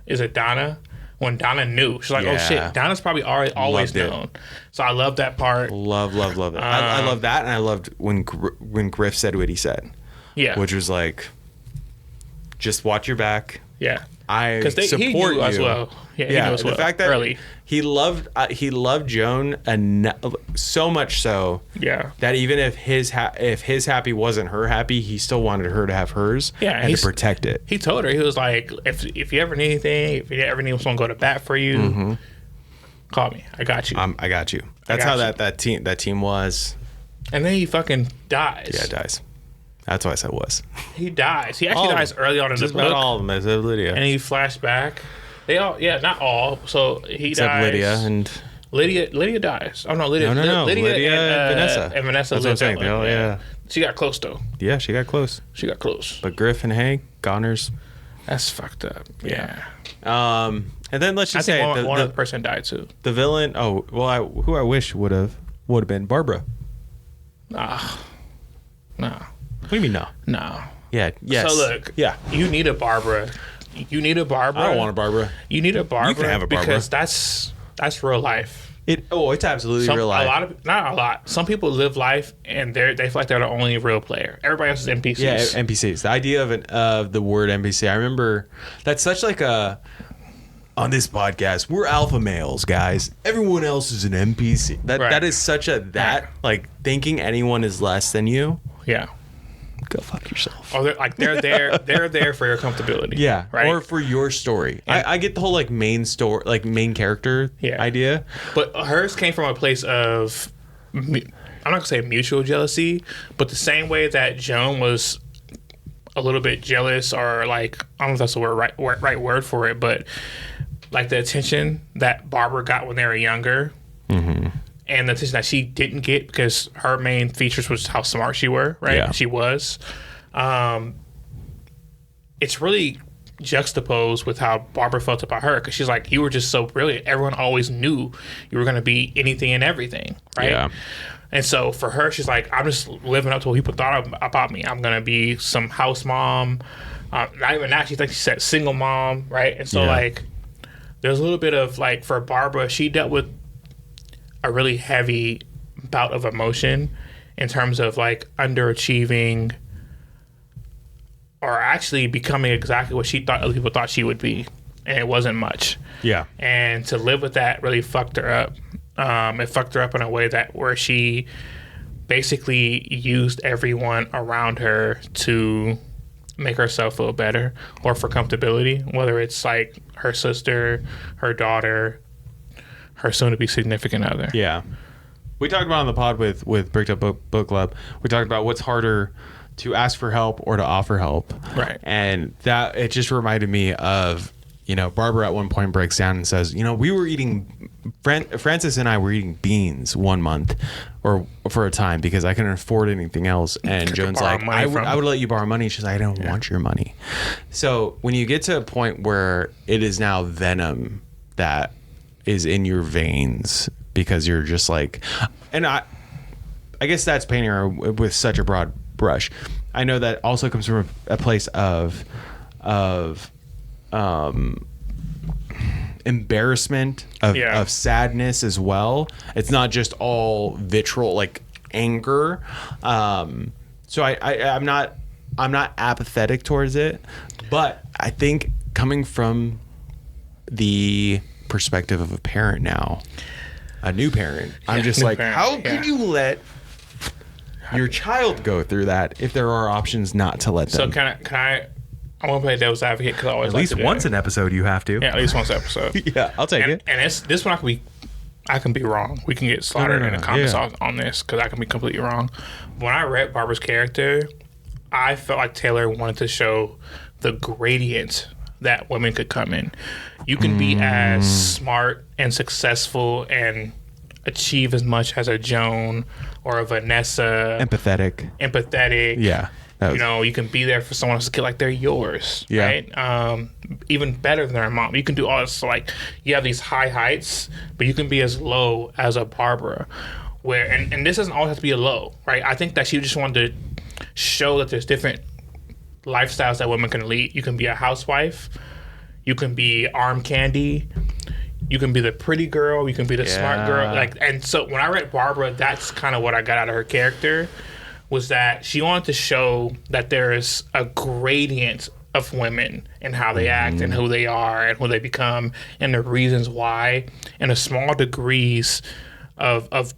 is it Donna? When Donna knew. She's like, oh shit, Donna's probably always known. So I love that part. Love it. I love that, and I loved when Griff said what he said. Yeah. Which was like, just watch your back. Yeah. I support he knew you as well. Yeah, he knew as well. The fact that early. he loved Joan so much so that even if his happy wasn't her happy, he still wanted her to have hers and to protect it. He told her, he was like, if you ever need anything, if you ever need someone to go to bat for you, call me. I got you. I got you. That's how that team was. And then he fucking dies. Yeah, dies. That's why I said was. He dies. He actually dies early on in the book. Just about all of them, except Lydia. And he flashed back. They all, not all. So he except dies. Lydia and Lydia dies. Oh no, Lydia. No. Lydia and Vanessa. And Vanessa. That's what I'm saying. Yeah. She got close though. Yeah, she got close. But Griff and Hank, goners. That's fucked up. Yeah. And then let's just say one other person died too. The villain. Oh well, who I wish would have been Barbara. No. What do you mean no? No. Yeah. Yes. So look. Yeah. You need a Barbara. I don't want a Barbara. You need a Barbara. You can have a Barbara because that's real life. It's absolutely real life. Not a lot. Some people live life and they feel like they're the only real player. Everybody else is NPCs. Yeah, NPCs. The idea of the word NPC. I remember that's such like a. On this podcast, we're alpha males, guys. Everyone else is an NPC. That is such like thinking anyone is less than you. Yeah. Go fuck yourself. Oh, they're there for your comfortability. Yeah, right? Or for your story. I get the whole like main story, like main character idea. But hers came from a place of, I'm not gonna say mutual jealousy, but the same way that Joan was a little bit jealous, or like I don't know if that's the right word for it, but like the attention that Barbara got when they were younger. Mm-hmm. And the attention that she didn't get because her main features was how smart she were, right? Yeah. She was. It's really juxtaposed with how Barbara felt about her because she's like, you were just so brilliant. Everyone always knew you were going to be anything and everything, right? Yeah. And so for her, she's like, I'm just living up to what people thought about me. I'm going to be some house mom. Not even that. She said single mom, right? And so like, there's a little bit of like, for Barbara, she dealt with a really heavy bout of emotion in terms of like underachieving or actually becoming exactly what she thought other people thought she would be, and it wasn't much. Yeah. And to live with that really fucked her up. It fucked her up in a way that where she basically used everyone around her to make herself feel better or for comfortability, whether it's like her sister, her daughter, her soon-to-be significant other. Yeah. We talked about on the pod with Bricked Up Book Club, we talked about what's harder to ask for help or to offer help. Right. And that, it just reminded me of, Barbara at one point breaks down and says, we were eating, Francis and I were eating beans one month or for a time because I couldn't afford anything else. And Joan's like, I would let you borrow money. She's like, I don't want your money. So when you get to a point where it is now venom that is in your veins because you're just like, and I guess that's painting her with such a broad brush. I know that also comes from a place of embarrassment, of sadness as well. It's not just all vitriol, like anger. So I'm not apathetic towards it, but I think coming from the perspective of a parent now, a new parent, I'm just like, how can you let your child go through that if there are options not to let them? So can I want to play devil's advocate because I always at least once an episode you have to. Yeah, at least once an episode. Yeah, I'll take it. And this one I can be wrong. We can get slaughtered in the comments on this because I can be completely wrong. When I read Barbara's character, I felt like Taylor wanted to show the gradient that women could come in. You can be as smart and successful and achieve as much as a Joan or a Vanessa. Empathetic. Yeah. You know, you can be there for someone else's kid like they're yours, right? Even better than their mom. You can do all this. So like, you have these high heights, but you can be as low as a Barbara. Where and this doesn't always have to be a low, right? I think that she just wanted to show that there's different lifestyles that women can lead. You can be a housewife. You can be arm candy. You can be the pretty girl. You can be the smart girl. Like, and so when I read Barbara, that's kind of what I got out of her character. Was that she wanted to show that there is a gradient of women and how they act and who they are and who they become and the reasons why, and the small degrees of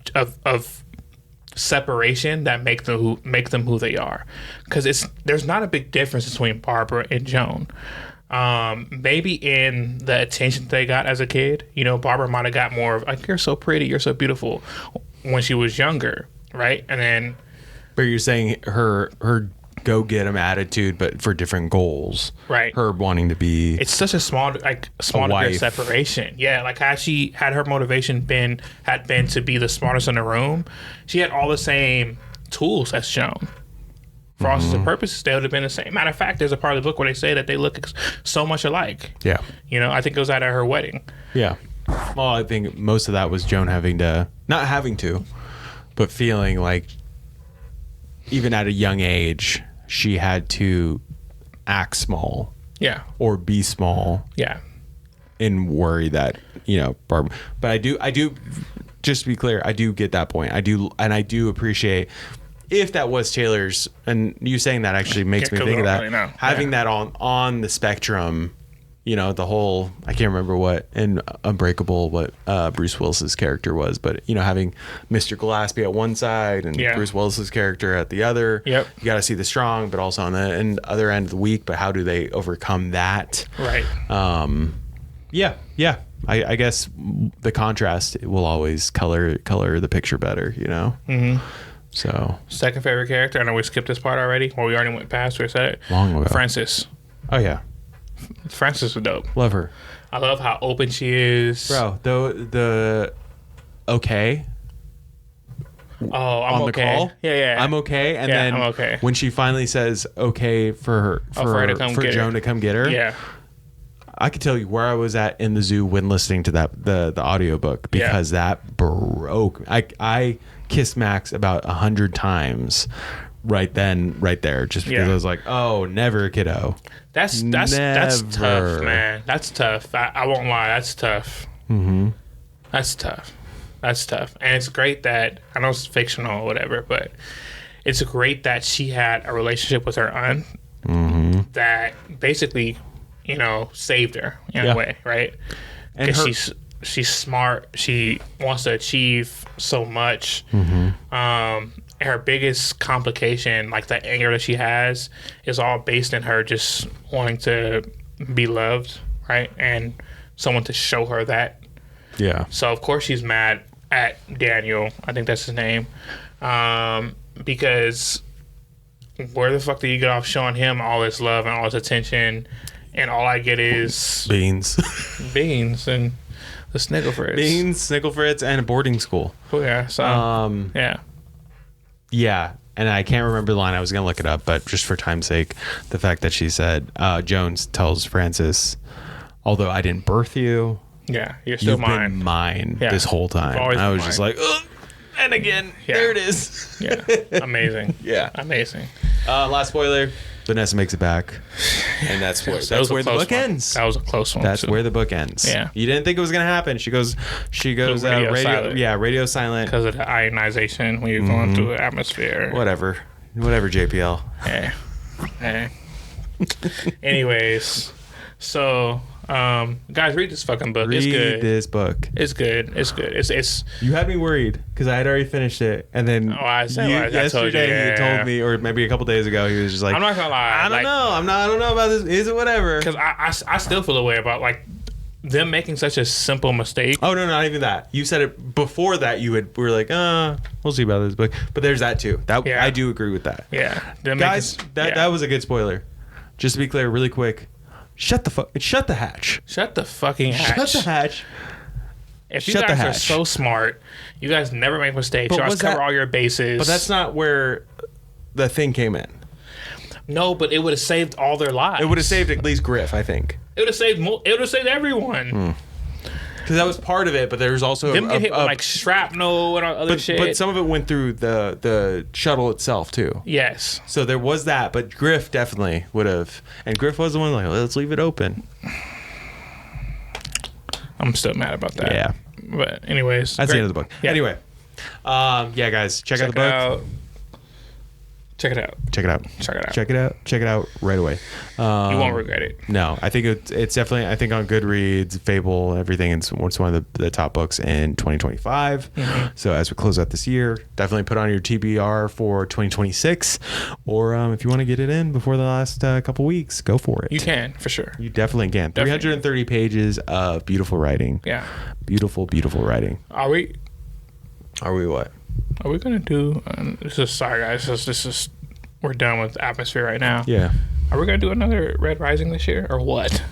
separation that make them who they are. Because there's not a big difference between Barbara and Joan. Maybe in the attention they got as a kid. You know, Barbara might have got more of like, you're so pretty, you're so beautiful when she was younger, right? And then. But you're saying her go get 'em attitude, but for different goals. Right. Her wanting to be. It's such a small degree of separation. Yeah. Like had her motivation had been to be the smartest in the room, she had all the same tools as Joan. For all intents and purposes, they would have been the same. Matter of fact, there's a part of the book where they say that they look so much alike. Yeah. You know, I think it was at her wedding. Yeah. Well, I think most of that was Joan not having to, but feeling like even at a young age, she had to act small. Yeah. Or be small. Yeah. And worry that, you know, Barbara. But I do, just to be clear, I do get that point. I do appreciate if that was Taylor's, and you saying that actually makes me think of that. Really having that on the spectrum, you know, the whole, I can't remember what in Unbreakable, what Bruce Willis's character was, but, you know, having Mr. Gillespie at one side and Bruce Willis's character at the other. Yep. You got to see the strong, but also on the other end of the weak, but how do they overcome that? Right. Yeah. I guess the contrast will always color the picture better, you know? Mm-hmm. So. Second favorite character, I know we skipped this part already, or we already went past or said it. Long ago. Frances. Oh, yeah. Frances was dope. Love her. I love how open she is. Bro, the okay. Oh, I'm on okay. The call. Yeah. I'm okay. And then I'm okay. When she finally says okay for Joan to come get her. Yeah. I could tell you where I was at in the zoo when listening to that the audiobook, because that broke. I kissed Max about 100 times right there, just because I was like, oh, never, kiddo. That's tough, man. That's tough. I won't lie. That's tough. Mm-hmm. That's tough. And it's great that, I know it's fictional or whatever, but it's great that she had a relationship with her aunt that basically, you know, saved her in a way, right? Because she's smart. She wants to achieve so much. Her biggest complication, like the anger that she has, is all based in her just wanting to be loved, right? And someone to show her that. Yeah. So of course she's mad at Daniel. I think that's his name. Because where the fuck did you get off showing him all this love and all this attention, and all I get is beans and the Snickle Fritz. Beans, Snickle Fritz, and a boarding school. Oh yeah. So yeah, and I can't remember the line. I was going to look it up, but just for time's sake, the fact that she said, Jones tells Frances, although I didn't birth you, you're still mine. Been mine this whole time. I was just like, ugh. And again, there it is. Amazing. Amazing. Last spoiler, Vanessa makes it back. And that's where the book ends. That was a close one. That's where the book ends. Yeah. You didn't think it was going to happen. She goes radio silent. Yeah, radio silent. Because of the ionization when you're going through the atmosphere. Whatever, JPL. Hey. Anyways, so guys, read this fucking book. It's good. Read this book. It's good. It's. You had me worried because I had already finished it, and then yesterday he told me, or maybe a couple days ago, he was just like, "I'm not gonna lie. I don't know. I don't know about this. Is it whatever?" Because I still feel a way about like them making such a simple mistake. Oh no, not even that. You said it before that. We were like, we'll see about this book. But there's that too. I do agree with that. Yeah, guys, that was a good spoiler. Just to be clear, really quick. Shut the hatch. Shut the fucking hatch. Shut the hatch. If you guys are so smart, you guys never make mistakes. You always cover all your bases. But that's not where the thing came in. No, but it would have saved all their lives. It would have saved at least Griff, I think. It would have saved. It would have saved everyone. Because that was part of it, but there's also Them get hit with like shrapnel and other shit. But some of it went through the shuttle itself too. Yes. So there was that, but Griff definitely would have. And Griff was the one like, let's leave it open. I'm still mad about that. Yeah. But anyways, that's the end of the book. Yeah. Anyway, guys, check out the book. Check it out. Check it out. Check it out. Check it out. Check it out right away. You won't regret it. No, I think it's definitely. I think on Goodreads, Fable, everything. It's one of the top books in 2025. Mm-hmm. So as we close out this year, definitely put on your TBR for 2026, or if you want to get it in before the last couple weeks, go for it. You can for sure. You definitely can. 330 pages of beautiful writing. Yeah. Beautiful, beautiful writing. Are we what? Are we gonna do? Sorry guys. This is we're done with atmosphere right now. Yeah. Are we gonna do another Red Rising this year or what?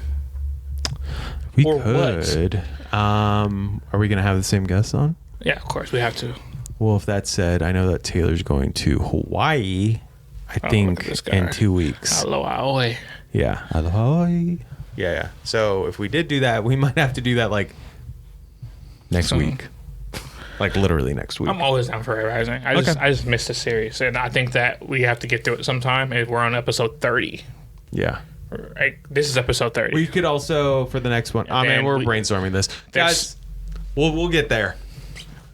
We could. Are we gonna have the same guests on? Yeah, of course we have to. Well, if that's said, I know that Taylor's going to Hawaii. I think in 2 weeks. Aloha. Yeah, Aloha. Yeah. So if we did do that, we might have to do that like next week. Like literally next week. I'm always down for Red Rising. I just missed the series, and I think that we have to get through it sometime. And we're on episode 30. Yeah. This is episode 30. We could also for the next one. We're brainstorming this, guys. We'll get there.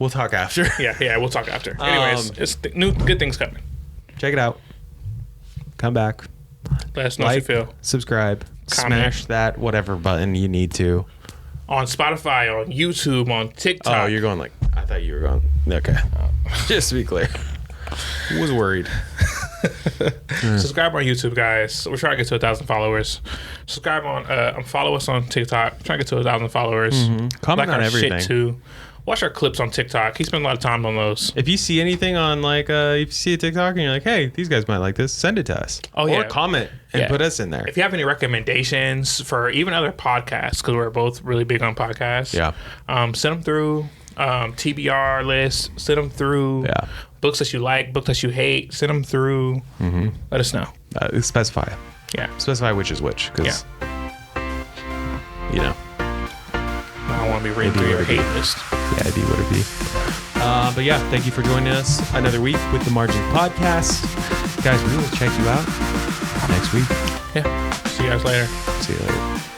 We'll talk after. Yeah, we'll talk after. Anyways, it's new good things coming. Check it out. Come back. Let us know what you feel. Subscribe. Comment. Smash that whatever button you need to. On Spotify, on YouTube, on TikTok. Oh, you're going like I thought you were going. Okay. Just to be clear. I was worried. Subscribe on YouTube, guys. We're trying to get to 1,000 followers. Subscribe on follow us on TikTok. We're trying to get to 1,000 followers. Mm-hmm. Comment on everything shit too. Watch our clips on TikTok. He spent a lot of time on those. If you see anything on if you see a TikTok and you're like, hey, these guys might like this, send it to us. Or comment and put us in there. If you have any recommendations for even other podcasts, because we're both really big on podcasts. Yeah. Send them through TBR lists. Send them through books that you like, books that you hate. Send them through. Mm-hmm. Let us know. Specify. Yeah. Specify which is which. Because, I don't want to be reading through your hate list. Yeah, it'd be what it'd be. But yeah, thank you for joining us another week with the Margin Podcast. Guys, we will check you out next week. Yeah. See you guys later. See you later.